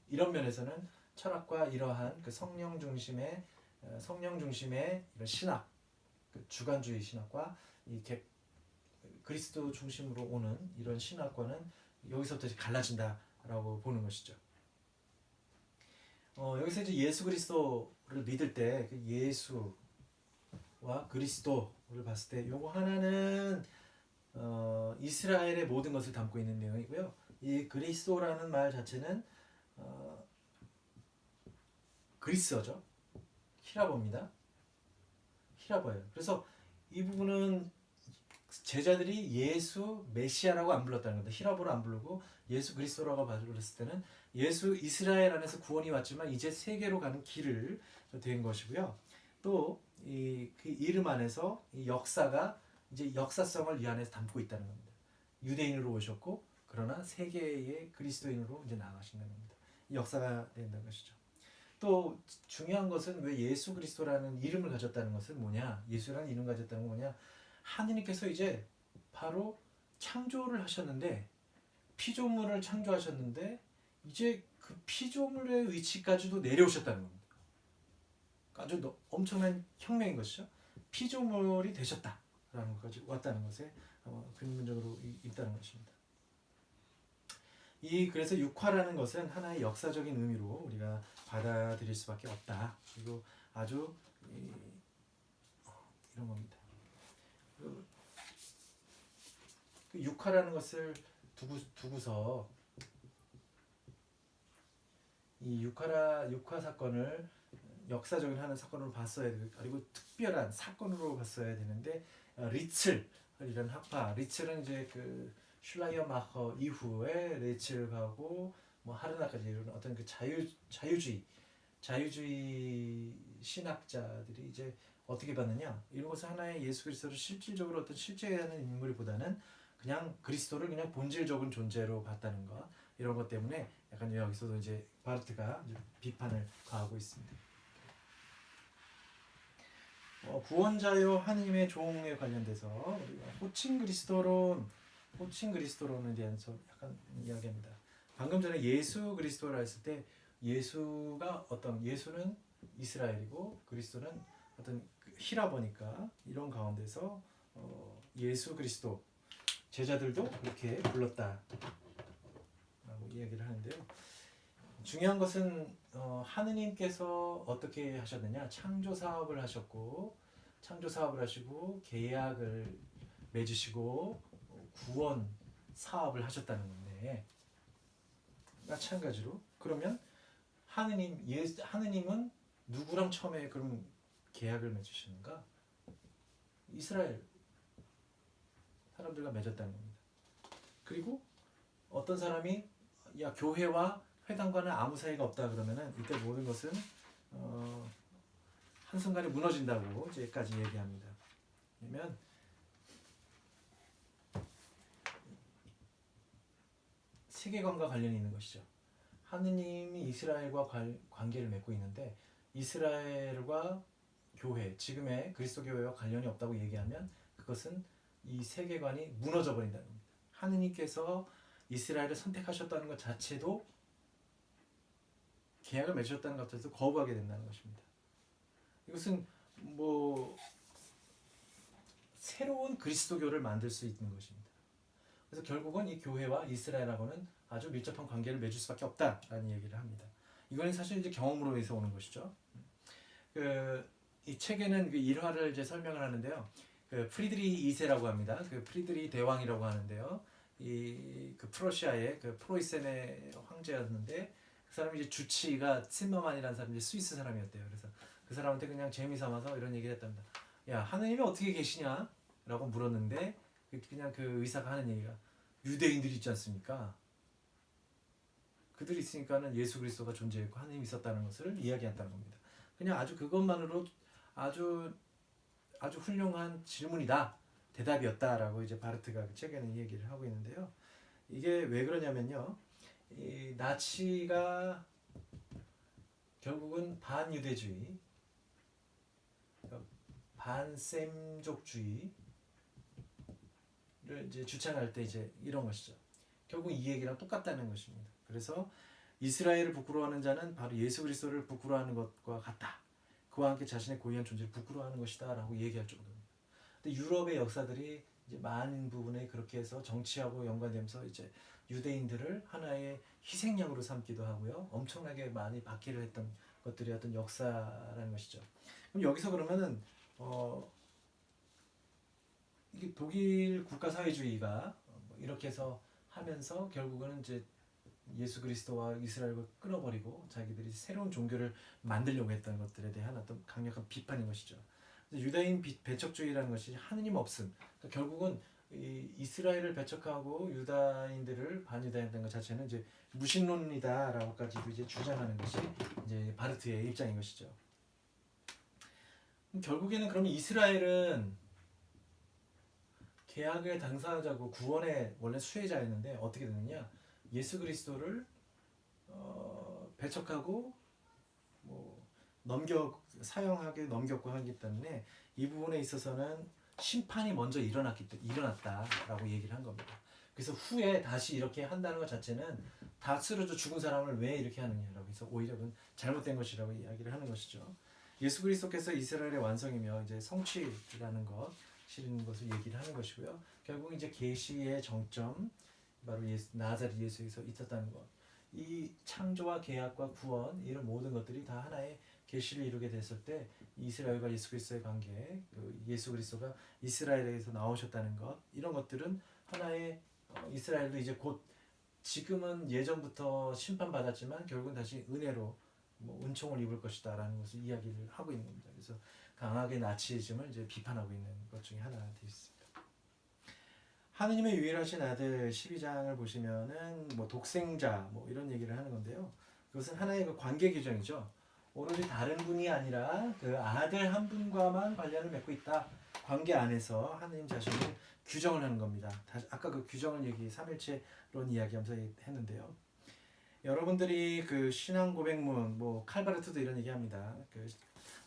이런 면에서는 철학과 이러한 그 성령 중심의 이런 신학, 그 주관주의 신학과 이 그리스도 중심으로 오는 이런 신학과는 여기서부터 갈라진다라고 보는 것이죠. 여기서 이제 예수 그리스도를 믿을 때 그 예수와 그리스도를 봤을 때 요거 하나는 이스라엘의 모든 것을 담고 있는 내용이고요. 이 그리스도라는 말 자체는 그리스어죠. 히라보입니다. 히라보예요. 그래서 이 부분은 제자들이 예수 메시아라고 안 불렀다는 겁니다. 히라보로 안 부르고 예수 그리스도라고 불렀을 때는 예수 이스라엘 안에서 구원이 왔지만 이제 세계로 가는 길을 된 것이고요. 또 그 이름 안에서 이 역사가 이제 역사성을 이 안에서 담고 있다는 겁니다. 유대인으로 오셨고 그러나 세계의 그리스도인으로 이제 나가신다는 겁니다. 역사가 된다는 것이죠. 또 중요한 것은 왜 예수 그리스도라는 이름을 가졌다는 것은 뭐냐? 예수라는 이름 가졌다는 건 뭐냐? 하느님께서 이제 바로 창조를 하셨는데 피조물을 창조하셨는데 이제 그 피조물의 위치까지도 내려오셨다는 겁니다. 아주 엄청난 혁명인 것이죠. 피조물이 되셨다라는 것까지 왔다는 것에 근본적으로 있다는 것입니다. 그래서 육화라는 것은 하나의 역사적인 의미로 우리가 받아들일 수밖에 없다. 그리고 아주 이런 겁니다. 그 육화라는 것을 두고서 이 육화 사건을 역사적인 하는 사건으로 봤어야 되고 그리고 특별한 사건으로 봤어야 되는데 리츠이라는 학파 리츠는 이제 그 슐라이어마허 이후에 레이첼 가고 뭐 하르나까지 이런 어떤 그 자유주의 신학자들이 이제 어떻게 봤느냐 이런 것을 하나의 예수 그리스도를 실질적으로 어떤 실제하는 인물보다는 그냥 그리스도를 그냥 본질적인 존재로 봤다는 것 이런 것 때문에 약간 여기서도 이제 바르트가 이제 비판을 가하고 있습니다. 구원자요 하나님의 종에 관련돼서 우리가 호칭 그리스도론에 대해서 약간 이야기합니다. 방금 전에 예수 그리스도라 했을 때 예수는 이스라엘이고 그리스도는 어떤 히라보니까 이런 가운데서 예수 그리스도 제자들도 그렇게 불렀다라고 이야기를 하는데요. 중요한 것은 하느님께서 어떻게 하셨느냐? 창조 사업을 하셨고, 창조 사업을 하시고 계약을 맺으시고 구원 사업을 하셨다는 건데, 마찬가지로 그러면 하느님은 누구랑 처음에 그럼 계약을 맺으시는가? 이스라엘 사람들과 맺었다는 겁니다. 그리고 어떤 사람이 야 교회와 회당과는 아무 사이가 없다 그러면은 이때 모든 것은 한순간에 무너진다고 이제까지 얘기합니다. 그러면 세계관과 관련이 있는 것이죠. 하느님이 이스라엘과 관계를 맺고 있는데 이스라엘과 교회, 지금의 그리스도 교회와 관련이 없다고 얘기하면 그것은 이 세계관이 무너져 버린다는 겁니다. 하느님께서 이스라엘을 선택하셨다는 것 자체도 계약을 맺으셨다는 것 자체도 거부하게 된다는 것입니다. 이것은 뭐 새로운 그리스도교를 만들 수 있는 것입니다. 그래서 결국은 이 교회와 이스라엘하고는 아주 밀접한 관계를 맺을 수밖에 없다라는 얘기를 합니다. 이거는 사실 이제 경험으로 해서 오는 것이죠. 이 책에는 그 일화를 이제 설명을 하는데요. 그 프리드리 2세라고 합니다. 그 프리드리 대왕이라고 하는데요. 그 프러시아의 그 프로이센의 황제였는데 그 사람이 이제 주치가 츤머만이라는 사람이 스위스 사람이었대요. 그래서 그 사람한테 그냥 재미 삼아서 이런 얘기를 했답니다. 야 하느님이 어떻게 계시냐? 라고 물었는데 그냥 그 의사가 하는 얘기가 유대인들이 있지 않습니까? 그들이 있으니까는 예수 그리스도가 존재했고 하느님이 있었다는 것을 이야기한다는 겁니다. 그냥 아주 그것만으로 아주 훌륭한 질문이다, 대답이었다라고 이제 바르트가 그 책에는 얘기를 하고 있는데요. 이게 왜 그러냐면요, 이 나치가 결국은 반유대주의, 반셈족주의를 이제 주창할 때 이제 이런 것이죠. 결국 이 얘기랑 똑같다는 것입니다. 그래서 이스라엘을 부끄러워하는 자는 바로 예수 그리스도를 부끄러워하는 것과 같다. 그와 함께 자신의 고유한 존재를 부끄러워하는 것이다라고 얘기할 정도입니다. 근데 유럽의 역사들이 이제 많은 부분에 그렇게 해서 정치하고 연관되면서 이제 유대인들을 하나의 희생양으로 삼기도 하고요. 엄청나게 많이 박해를 했던 것들이 어떤 역사라는 것이죠. 그럼 여기서 그러면은 이게 독일 국가사회주의가 이렇게 해서 하면서 결국은 이제 예수 그리스도와 이스라엘을 끊어버리고 자기들이 새로운 종교를 만들려고 했던 것들에 대한 어떤 강력한 비판인 것이죠. 유다인 배척주의라는 것이 하느님 없음. 그러니까 결국은 이스라엘을 배척하고 유다인들을 반유다했다는 것 자체는 이제 무신론이다라고까지도 이제 주장하는 것이 이제 바르트의 입장인 것이죠. 결국에는 그러면 이스라엘은 계약의 당사자고 구원의 원래 수혜자였는데 어떻게 되느냐? 예수 그리스도를 배척하고 뭐 사형하게 넘겼고 하기 때문에 이 부분에 있어서는 심판이 먼저 일어났다라고 얘기를 한 겁니다. 그래서 후에 다시 이렇게 한다는 것 자체는 다 쓰러져 죽은 사람을 왜 이렇게 하느냐라고 해서 오히려 그건 잘못된 것이라고 이야기를 하는 것이죠. 예수 그리스도께서 이스라엘의 완성이며 이제 성취라는 것 실은 것을 얘기를 하는 것이고요. 결국 이제 계시의 정점 바로 나자렛 예수에서 있었다는 것. 이 창조와 계약과 구원 이런 모든 것들이 다 하나의 계시를 이루게 됐을 때 이스라엘과 예수 그리스도의 관계, 예수 그리스도가 이스라엘에서 나오셨다는 것 이런 것들은 하나의 이스라엘도 이제 곧 지금은 예전부터 심판받았지만 결국은 다시 은혜로 은총을 입을 것이다라는 것을 이야기를 하고 있는 겁니다. 그래서 강하게 나치즘을 이제 비판하고 있는 것 중에 하나 되어 있습니다. 하느님의 유일하신 아들 12장을 보시면은 독생자 이런 얘기를 하는 건데요. 그것은 하나의 그 관계 규정이죠. 오로지 다른 분이 아니라 그 아들 한 분과만 관련을 맺고 있다. 관계 안에서 하느님 자신을 규정을 하는 겁니다. 아까 그 규정을 3일체론 이야기하면서 했는데요. 여러분들이 그 신앙 고백문 칼바르트도 이런 얘기합니다. 그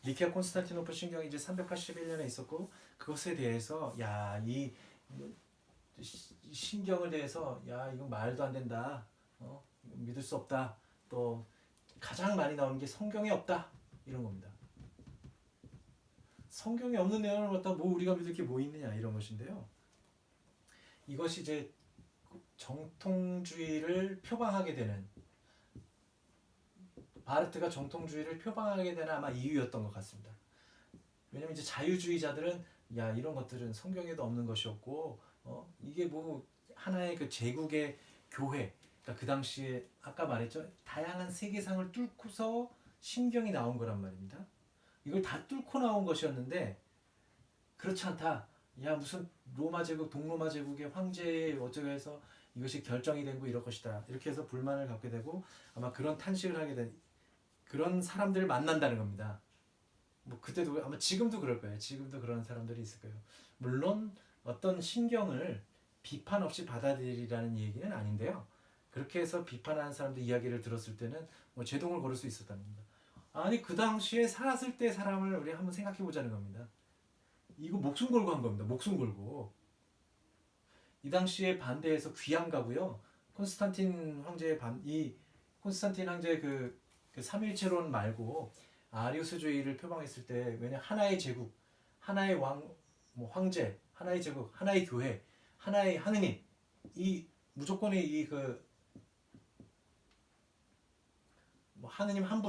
니케아 콘스탄티노플 신경이 이제 381년에 있었고 그것에 대해서 이 신경을 대해서 이건 말도 안 된다. 믿을 수 없다. 또 가장 많이 나오는 게 성경에 없다. 이런 겁니다. 성경에 없는 내용을 갖다 우리가 믿을 게 뭐 있느냐 이런 것인데요. 이것이 이제 정통주의를 표방하게 되는, 바르트가 정통주의를 표방하게 되는 아마 이유였던 것 같습니다. 왜냐면 이제 자유주의자들은 야 이런 것들은 성경에도 없는 것이었고 이게 뭐 하나의 그 제국의 교회, 그러니까 그 당시에 아까 말했죠, 다양한 세계상을 뚫고서 신경이 나온 거란 말입니다. 이걸 다 뚫고 나온 것이었는데 그렇지 않다. 야 무슨 로마 제국, 동로마 제국의 황제 어쩌고 해서 이것이 결정이 된 거 이럴 것이다. 이렇게 해서 불만을 갖게 되고 아마 그런 탄식을 하게 된 그런 사람들을 만난다는 겁니다. 뭐 그때도 아마 지금도 그럴 거예요. 지금도 그런 사람들이 있을 거예요. 물론 어떤 신경을 비판 없이 받아들이라는 얘기는 아닌데요. 그렇게 해서 비판하는 사람들 이야기를 들었을 때는 뭐 제동을 걸을 수 있었다는 겁니다. 아니 그 당시에 살았을 때 사람을 우리 한번 생각해 보자는 겁니다. 이거 목숨 걸고 한 겁니다. 목숨 걸고. 이 당시에 반대해서 귀양가고요. 콘스탄틴 황제의 이 콘스탄틴 황제의 그 삼일체론 말고 아리우스주의를 표방했을 때 왜냐 하나의 제국, 하나의 왕, 뭐 황제, 하나의 제국, 하나의 교회, 하나의 하느님 이 무조건의 이 그 뭐 하느님 한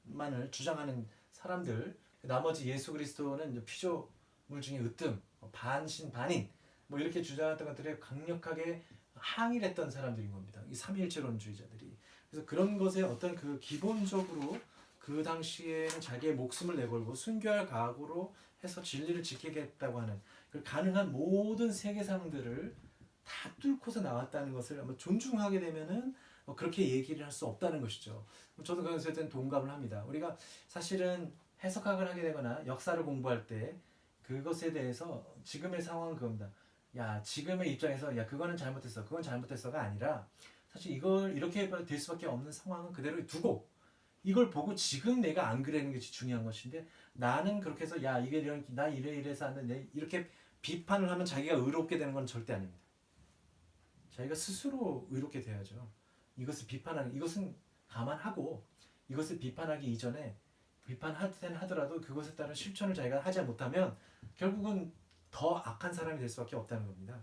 분만을 주장하는 사람들, 나머지 예수 그리스도는 피조물 중에 으뜸, 반신 반인 뭐 이렇게 주장했던 것들에 강력하게 항의를 했던 사람들인 겁니다. 이 삼위일체론주의자들이. 그래서 그런 것에 어떤 그 기본적으로 그 당시에는 자기의 목숨을 내걸고 순교할 각오로 해서 진리를 지키겠다고 하는 그 가능한 모든 세계상들을 다 뚫고서 나왔다는 것을 한번 존중하게 되면은 그렇게 얘기를 할 수 없다는 것이죠. 저도 그것에 대한 동감을 합니다. 우리가 사실은 해석학을 하게 되거나 역사를 공부할 때 그것에 대해서 지금의 상황은 그겁니다. 야 지금의 입장에서 야 그거는 잘못했어, 그건 잘못했어가 아니라 사실 이걸 이렇게 될 수밖에 없는 상황은 그대로 두고 이걸 보고 지금 내가 안 그러는 것이 중요한 것인데 나는 그렇게 해서 야 이게 이런 나 이래서 안 돼, 이렇게 비판을 하면 자기가 의롭게 되는 건 절대 아닙니다. 자기가 스스로 의롭게 돼야죠. 이것을 비판하는 이것은 감안하고 이것을 비판하기 이전에 비판하더라도 그것에 따른 실천을 자기가 하지 못하면 결국은 더 악한 사람이 될 수밖에 없다는 겁니다.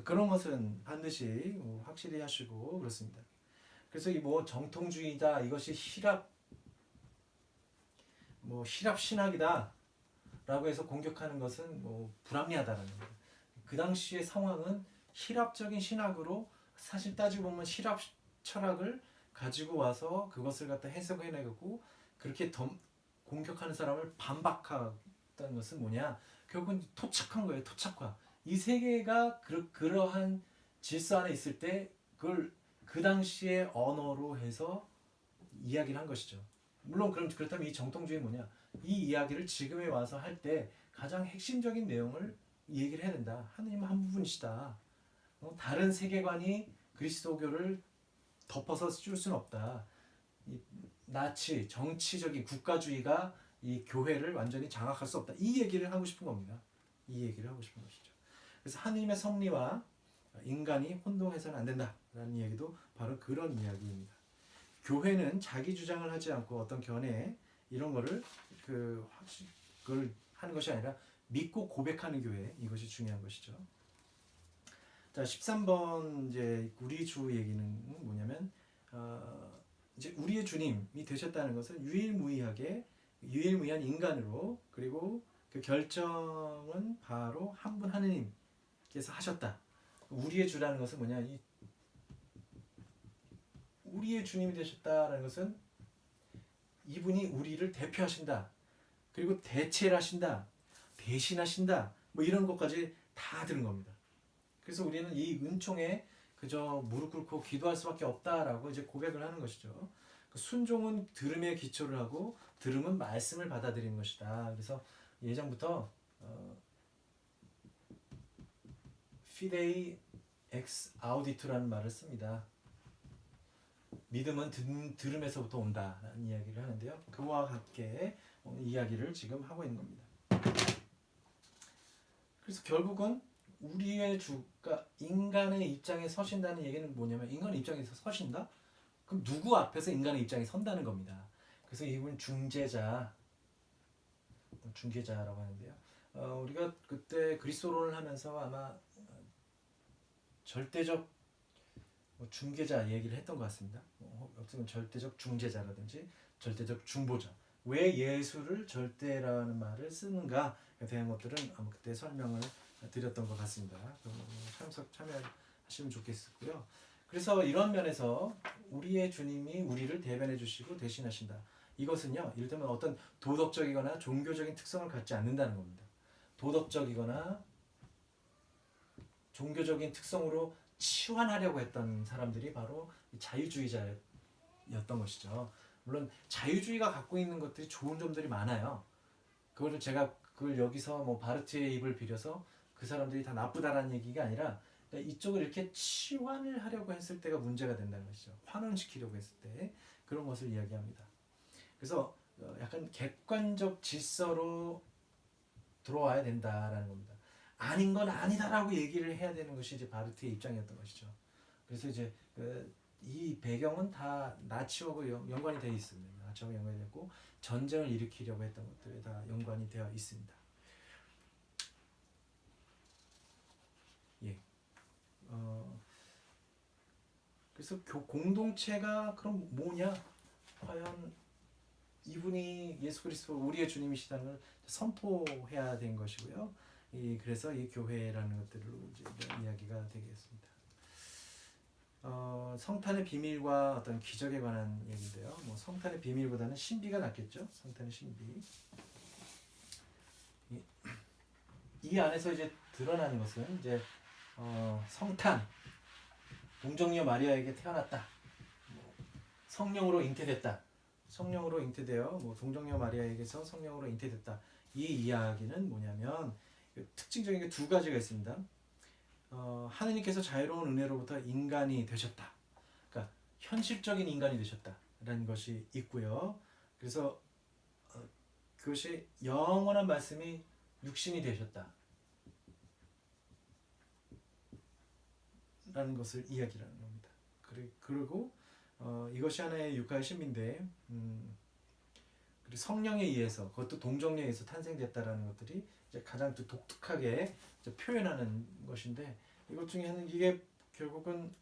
그런 것은 반드시 확실히 하시고 그렇습니다. 그래서 이 뭐 정통주의다 이것이 뭐 힐압 신학이다라고 해서 공격하는 것은 뭐 불합리하다는 겁니다. 그 당시의 상황은 힐압적인 신학으로 사실 따지고 보면 힐압 철학을 가지고 와서 그것을 갖다 해석해내고 그렇게 공격하는 사람을 반박했다는 것은 뭐냐? 결국은 토착한 거예요. 토착화. 이 세계가 그러한 질서 안에 있을 때 그걸 그 당시의 언어로 해서 이야기를 한 것이죠. 물론 그렇다면 이 정통주의 뭐냐? 이 이야기를 지금에 와서 할 때 가장 핵심적인 내용을 얘기를 해야 된다. 하느님 한 부분이시다. 다른 세계관이 그리스도교를 덮어서 줄 수는 없다. 이 나치 정치적인 국가주의가 이 교회를 완전히 장악할 수 없다. 이 얘기를 하고 싶은 겁니다. 이 얘기를 하고 싶은 것이죠. 그래서 하느님의 섭리와 인간이 혼동해서는 안 된다라는 이야기도 바로 그런 이야기입니다. 교회는 자기 주장을 하지 않고 어떤 견해 이런 거를 그걸 하는 것이 아니라 믿고 고백하는 교회, 이것이 중요한 것이죠. 자, 13번 이제 우리 주 얘기는 뭐냐면 이제 우리의 주님이 되셨다는 것은 유일무이한 인간으로, 그리고 그 결정은 바로 한 분 하느님께서 하셨다. 우리의 주라는 것은 뭐냐? 우리의 주님이 되셨다라는 것은 이분이 우리를 대표하신다. 그리고 대체를 하신다. 대신하신다. 뭐 이런 것까지 다 들은 겁니다. 그래서 우리는 이 은총에 그저 무릎 꿇고 기도할 수밖에 없다라고 이제 고백을 하는 것이죠. 순종은 들음에 기초를 하고 들음은 말씀을 받아들이는 것이다. 그래서 예전부터 피데이 엑스 아우디투라는 말을 씁니다. 믿음은 들음에서부터 온다라는 이야기를 하는데요. 그와 같게 이야기를 지금 하고 있는 겁니다. 그래서 결국은 우리의 주가 인간의 입장에 서신다는 얘기는 뭐냐면 인간의 입장에서 서신다? 그럼 누구 앞에서 인간의 입장에 선다는 겁니다. 그래서 이분 중재자라고 하는데요. 우리가 그때 그리스도론을 하면서 아마 절대적 중개자 얘기를 했던 것 같습니다. 어떻게 절대적 중재자라든지 절대적 중보자. 왜 예수를 절대라는 말을 쓰는가에 대한 것들은 아마 그때 설명을 드렸던 것 같습니다. 참여하시면 좋겠고요. 그래서 이런 면에서 우리의 주님이 우리를 대변해 주시고 대신하신다. 이것은요, 이를테면 어떤 도덕적이거나 종교적인 특성을 갖지 않는다는 겁니다. 도덕적이거나 종교적인 특성으로 치환하려고 했던 사람들이 바로 자유주의자였던 것이죠. 물론 자유주의가 갖고 있는 것들이 좋은 점들이 많아요. 그걸 여기서 뭐 바르트의 입을 빌려서 그 사람들이 다 나쁘다라는 얘기가 아니라 이쪽을 이렇게 치환을 하려고 했을 때가 문제가 된다는 것이죠. 환원시키려고 했을 때 그런 것을 이야기합니다. 그래서 약간 객관적 질서로 들어와야 된다라는 겁니다. 아닌 건 아니다라고 얘기를 해야 되는 것이 이제 바르트의 입장이었던 것이죠. 그래서 이제 이 배경은 다 나치하고 연관이 되어 있습니다. 나치하고 연관이 됐고 전쟁을 일으키려고 했던 것들에 다 연관이 되어 있습니다. 예. 그래서 공동체가 그럼 뭐냐? 과연 이분이 예수 그리스도 우리의 주님이시다는 걸 선포해야 된 것이고요. 그래서 이 교회라는 것들로 이제 이야기가 되겠습니다. 성탄의 비밀과 어떤 기적에 관한 얘기인데요. 뭐 성탄의 비밀보다는 신비가 낫겠죠. 성탄의 신비. 이 안에서 이제 드러나는 것은 이제 성탄, 동정녀 마리아에게 태어났다. 성령으로 잉태됐다. 성령으로 잉태되어 동정녀 마리아에게서 성령으로 잉태됐다. 이 이야기는 뭐냐면 특징적인 게 두 가지가 있습니다. 하느님께서 자유로운 은혜로부터 인간이 되셨다. 그러니까 현실적인 인간이 되셨다라는 것이 있고요. 그래서 그것이 영원한 말씀이 육신이 되셨다. 라는 것을 이야기하는 겁니다. 그리고 이것이 하나의 육하의 신비인데 그리고 성령에 의해서 그것도 동정녀에 의해서 탄생됐다라는 것들이 이제 가장 독특하게 이제 표현하는 것인데 이것 중에는 이게 결국은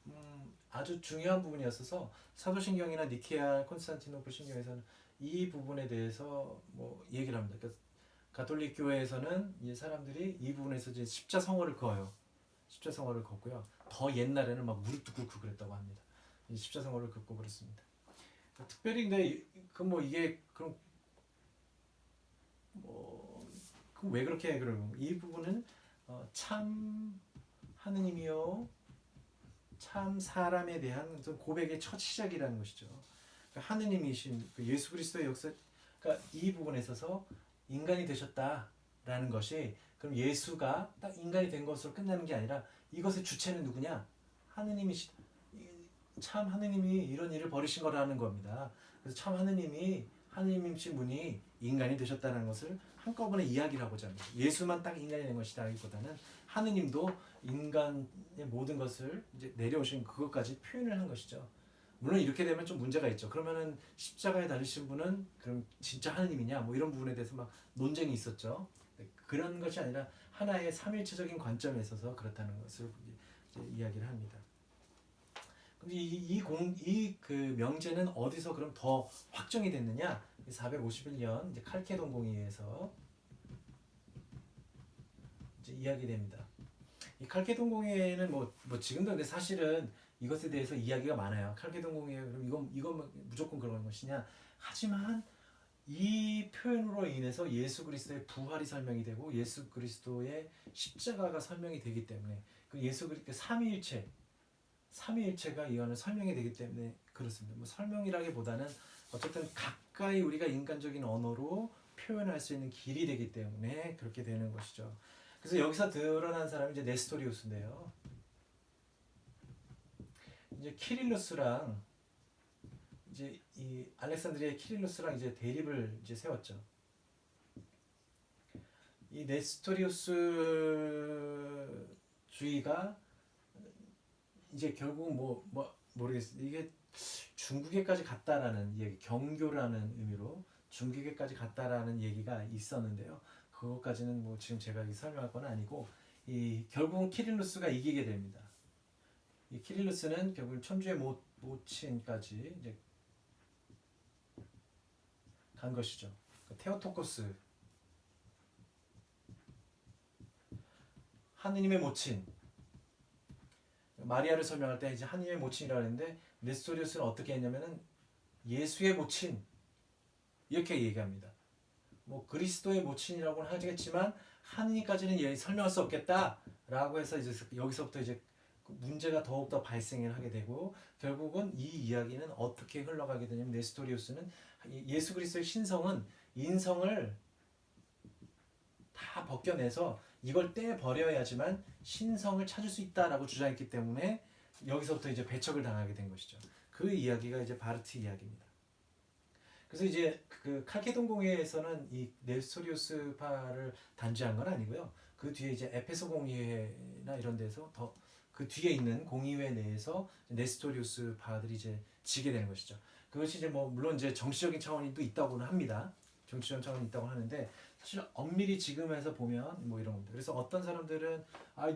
아주 중요한 부분이었어서 사도신경이나 니케아 콘스탄티노플 신경에서는 이 부분에 대해서 얘기를 합니다. 그러니까 가톨릭 교회에서는 이 사람들이 이 부분에서 이제 십자성어를 그어요. 십자성어를 걷고요. 더 옛날에는 막 무릎도 꿇고 그랬다고 합니다. 십자성어를 긋고 그렇습니다. 특별히 근데 이게 그럼 그럼 왜 그렇게 해? 그러면 이 부분은 참 하느님이요, 참 사람에 대한 고백의 첫 시작이라는 것이죠. 그러니까 하느님이신 예수 그리스도의 역사, 그러니까 이 부분에 있어서 인간이 되셨다라는 것이 그럼 예수가 딱 인간이 된 것으로 끝나는 게 아니라 이것의 주체는 누구냐? 하느님이시, 참 하느님이 이런 일을 벌이신 거라는 겁니다. 그래서 참 하느님이신 분이 인간이 되셨다는 것을 한꺼번에 이야기를 하고자 합니다. 예수만 딱 인간이 된 것이라기보다는 하느님도 인간의 모든 것을 이제 내려오신 그것까지 표현을 한 것이죠. 물론 이렇게 되면 좀 문제가 있죠. 그러면은 십자가에 달리신 분은 그럼 진짜 하느님이냐? 이런 부분에 대해서 막 논쟁이 있었죠. 그런 것이 아니라 하나의 삼일체적인 관점에 있어서 그렇다는 것을 이제 이야기를 합니다. 근데 그 명제는 어디서 그럼 더 확정이 됐느냐? 451년 이제 칼케돈 공의에서 이제 이야기됩니다. 이 칼케돈 공의는 지금도 근데 사실은 이것에 대해서 이야기가 많아요. 칼케돈 공의 그럼 이건 무조건 그런 것이냐? 하지만 이 표현으로 인해서 예수 그리스도의 부활이 설명이 되고 예수 그리스도의 십자가가 설명이 되기 때문에 그 예수 그리스도 삼위일체가 이 안에 설명이 되기 때문에 그렇습니다. 설명이라기보다는 어쨌든 가까이 우리가 인간적인 언어로 표현할 수 있는 길이 되기 때문에 그렇게 되는 것이죠. 그래서 여기서 드러난 사람이 이제 네스토리우스인데요. 이제 키릴루스랑 이제 이 알렉산드리아의 키릴루스랑 이제 대립을 이제 세웠죠. 이 네스토리우스주의가 이제 결국 모르겠어요. 이게 중국에까지 갔다라는 얘기, 경교라는 의미로 중국에까지 갔다라는 얘기가 있었는데요. 그것까지는 지금 제가 설명할 건 아니고 결국은 키릴루스가 이기게 됩니다. 이 키릴루스는 결국 천주의 모친까지 이제 간 것이죠. 테오토코스, 하느님의 모친, 마리아를 설명할 때 이제 하느님의 모친이라고 했는데 네스토리우스는 어떻게 했냐면은 예수의 모친 이렇게 얘기합니다. 뭐 그리스도의 모친이라고는 하겠지만 하느님까지는 설명할 수 없겠다라고 해서 이제 여기서부터 이제 문제가 더욱더 발생을 하게 되고 결국은 이 이야기는 어떻게 흘러가게 되냐면 네스토리우스는 예수 그리스도의 신성은 인성을 다 벗겨내서 이걸 떼 버려야지만 신성을 찾을 수 있다라고 주장했기 때문에 여기서부터 이제 배척을 당하게 된 것이죠. 그 이야기가 이제 바르트 이야기입니다. 그래서 이제 그 칼케돈 공회에서는 이 네스토리우스파를 단죄한 건 아니고요. 그 뒤에 이제 에페소 공의회나 이런 데서 더 그 뒤에 있는 공의회 내에서 네스토리우스파들이 이제 지게 되는 것이죠. 그것이 이제 뭐 물론 이제 정치적인 차원이 또 있다고는 합니다. 정치적인 차원이 있다고 하는데 사실 엄밀히 지금에서 보면 뭐 이런 겁니다. 그래서 어떤 사람들은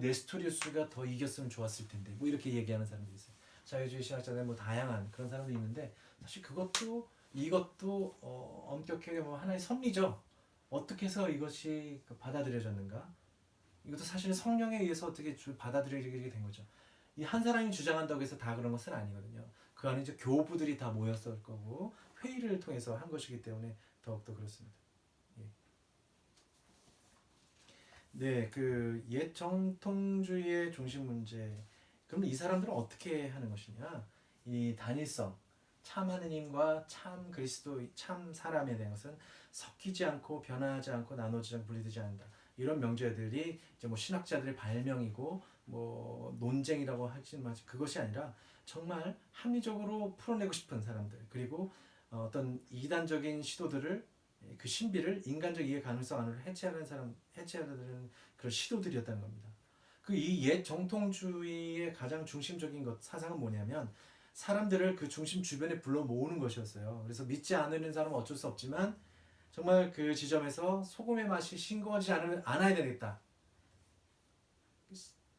네스토리우스가 더 이겼으면 좋았을 텐데 뭐 이렇게 얘기하는 사람들이 있어요. 자유주의 신학자들 뭐 다양한 그런 사람들이 있는데 사실 이것도 엄격하게 뭐 하나의 섭리죠. 어떻게 해서 이것이 받아들여졌는가? 이것도 사실 성령에 의해서 어떻게 받아들여지게 된 거죠. 이 한 사람이 주장한다고 해서 다 그런 것은 아니거든요. 그 안에 이제 교부들이 다 모였을 거고 회의를 통해서 한 것이기 때문에 더욱더 그렇습니다. 예. 네, 그 옛 정통주의의 중심 문제. 그럼 이 사람들은 어떻게 하는 것이냐? 이 단일성, 참 하느님과 참 그리스도, 참 사람에 대한 것은 섞이지 않고 변하지 않고 나눠지지 않고 분리되지 않는다. 이런 명제들이 이제 뭐 신학자들의 발명이고 뭐 논쟁이라고 하지만 그것이 아니라 정말 합리적으로 풀어내고 싶은 사람들 그리고 어떤 이단적인 시도들을 그 신비를 인간적 이해 가능성 안으로 해체하는 그런 시도들이었다는 겁니다. 그 이 옛 정통주의의 가장 중심적인 사상은 뭐냐면 사람들을 그 중심 주변에 불러 모으는 것이었어요. 그래서 믿지 않는 사람은 어쩔 수 없지만 정말 그 지점에서 소금의 맛이 싱거워지지 않아야 되겠다.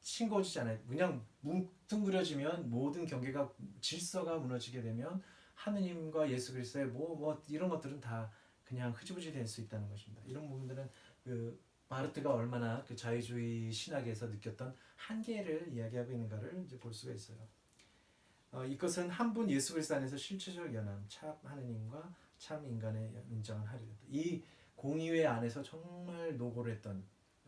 싱거워지지 않아요. 그냥 뭉뚱그려지면 모든 경계가 질서가 무너지게 되면 하느님과 예수 그리스도의 뭐 이런 것들은 다 그냥 흐지부지 될 수 있다는 것입니다. 이런 부분들은 그 바르트가 얼마나 그 자유주의 신학에서 느꼈던 한계를 이야기하고 있는가를 이제 볼 수가 있어요. 이것은 한 분 예수 그리스도 안에서 실체적 연합, 참 하느님과 참 인간의 인정을 하려 했다. 이 공의회 안에서 정말 노고를 했던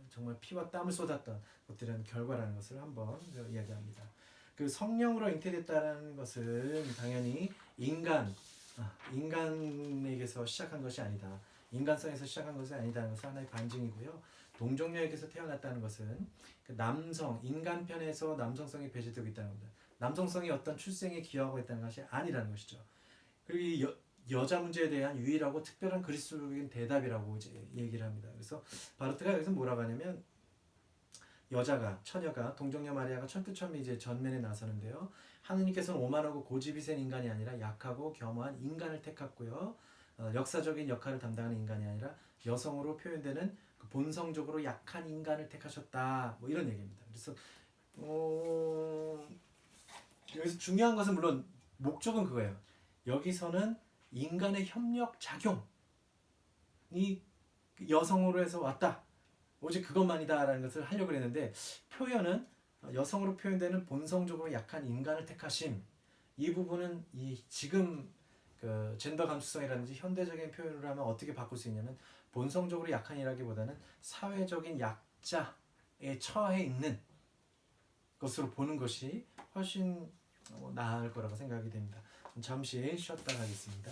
정말 피와 땀을 쏟았던 것들은 결과라는 것을 한번 이야기합니다. 그 성령으로 잉태됐다는 것은 당연히 인간에게서 시작한 것이 아니다. 인간성에서 시작한 것이 아니다는 것은 하나의 반증이고요. 동정녀에게서 태어났다는 것은 그 인간편에서 남성성이 배제되고 있다는 겁니다. 남성성이 어떤 출생에 기여하고 있다는 것이 아니라는 것이죠. 그리고 여자 문제에 대한 유일하고 특별한 그리스도적인 대답이라고 이제 얘기를 합니다. 그래서 바르트가 여기서 뭐라고 하냐면 처녀가 동정녀 마리아가 철두철미 이제 전면에 나서는데요. 하느님께서는 오만하고 고집이 센 인간이 아니라 약하고 겸허한 인간을 택했고요. 역사적인 역할을 담당하는 인간이 아니라 여성으로 표현되는 그 본성적으로 약한 인간을 택하셨다. 뭐 이런 얘기입니다. 그래서 여기서 중요한 것은 물론 목적은 그거예요. 여기서는 인간의 협력 작용이 여성으로 해서 왔다. 오직 그것만이다라는 것을 하려고 했는데 표현은 여성으로 표현되는 본성적으로 약한 인간을 택하심. 이 부분은 지금 그 젠더 감수성이라든지 현대적인 표현으로 하면 어떻게 바꿀 수 있냐면 본성적으로 약한이라기보다는 사회적인 약자에 처해 있는 것으로 보는 것이 훨씬 나을 거라고 생각이 됩니다. 잠시 쉬었다 가겠습니다.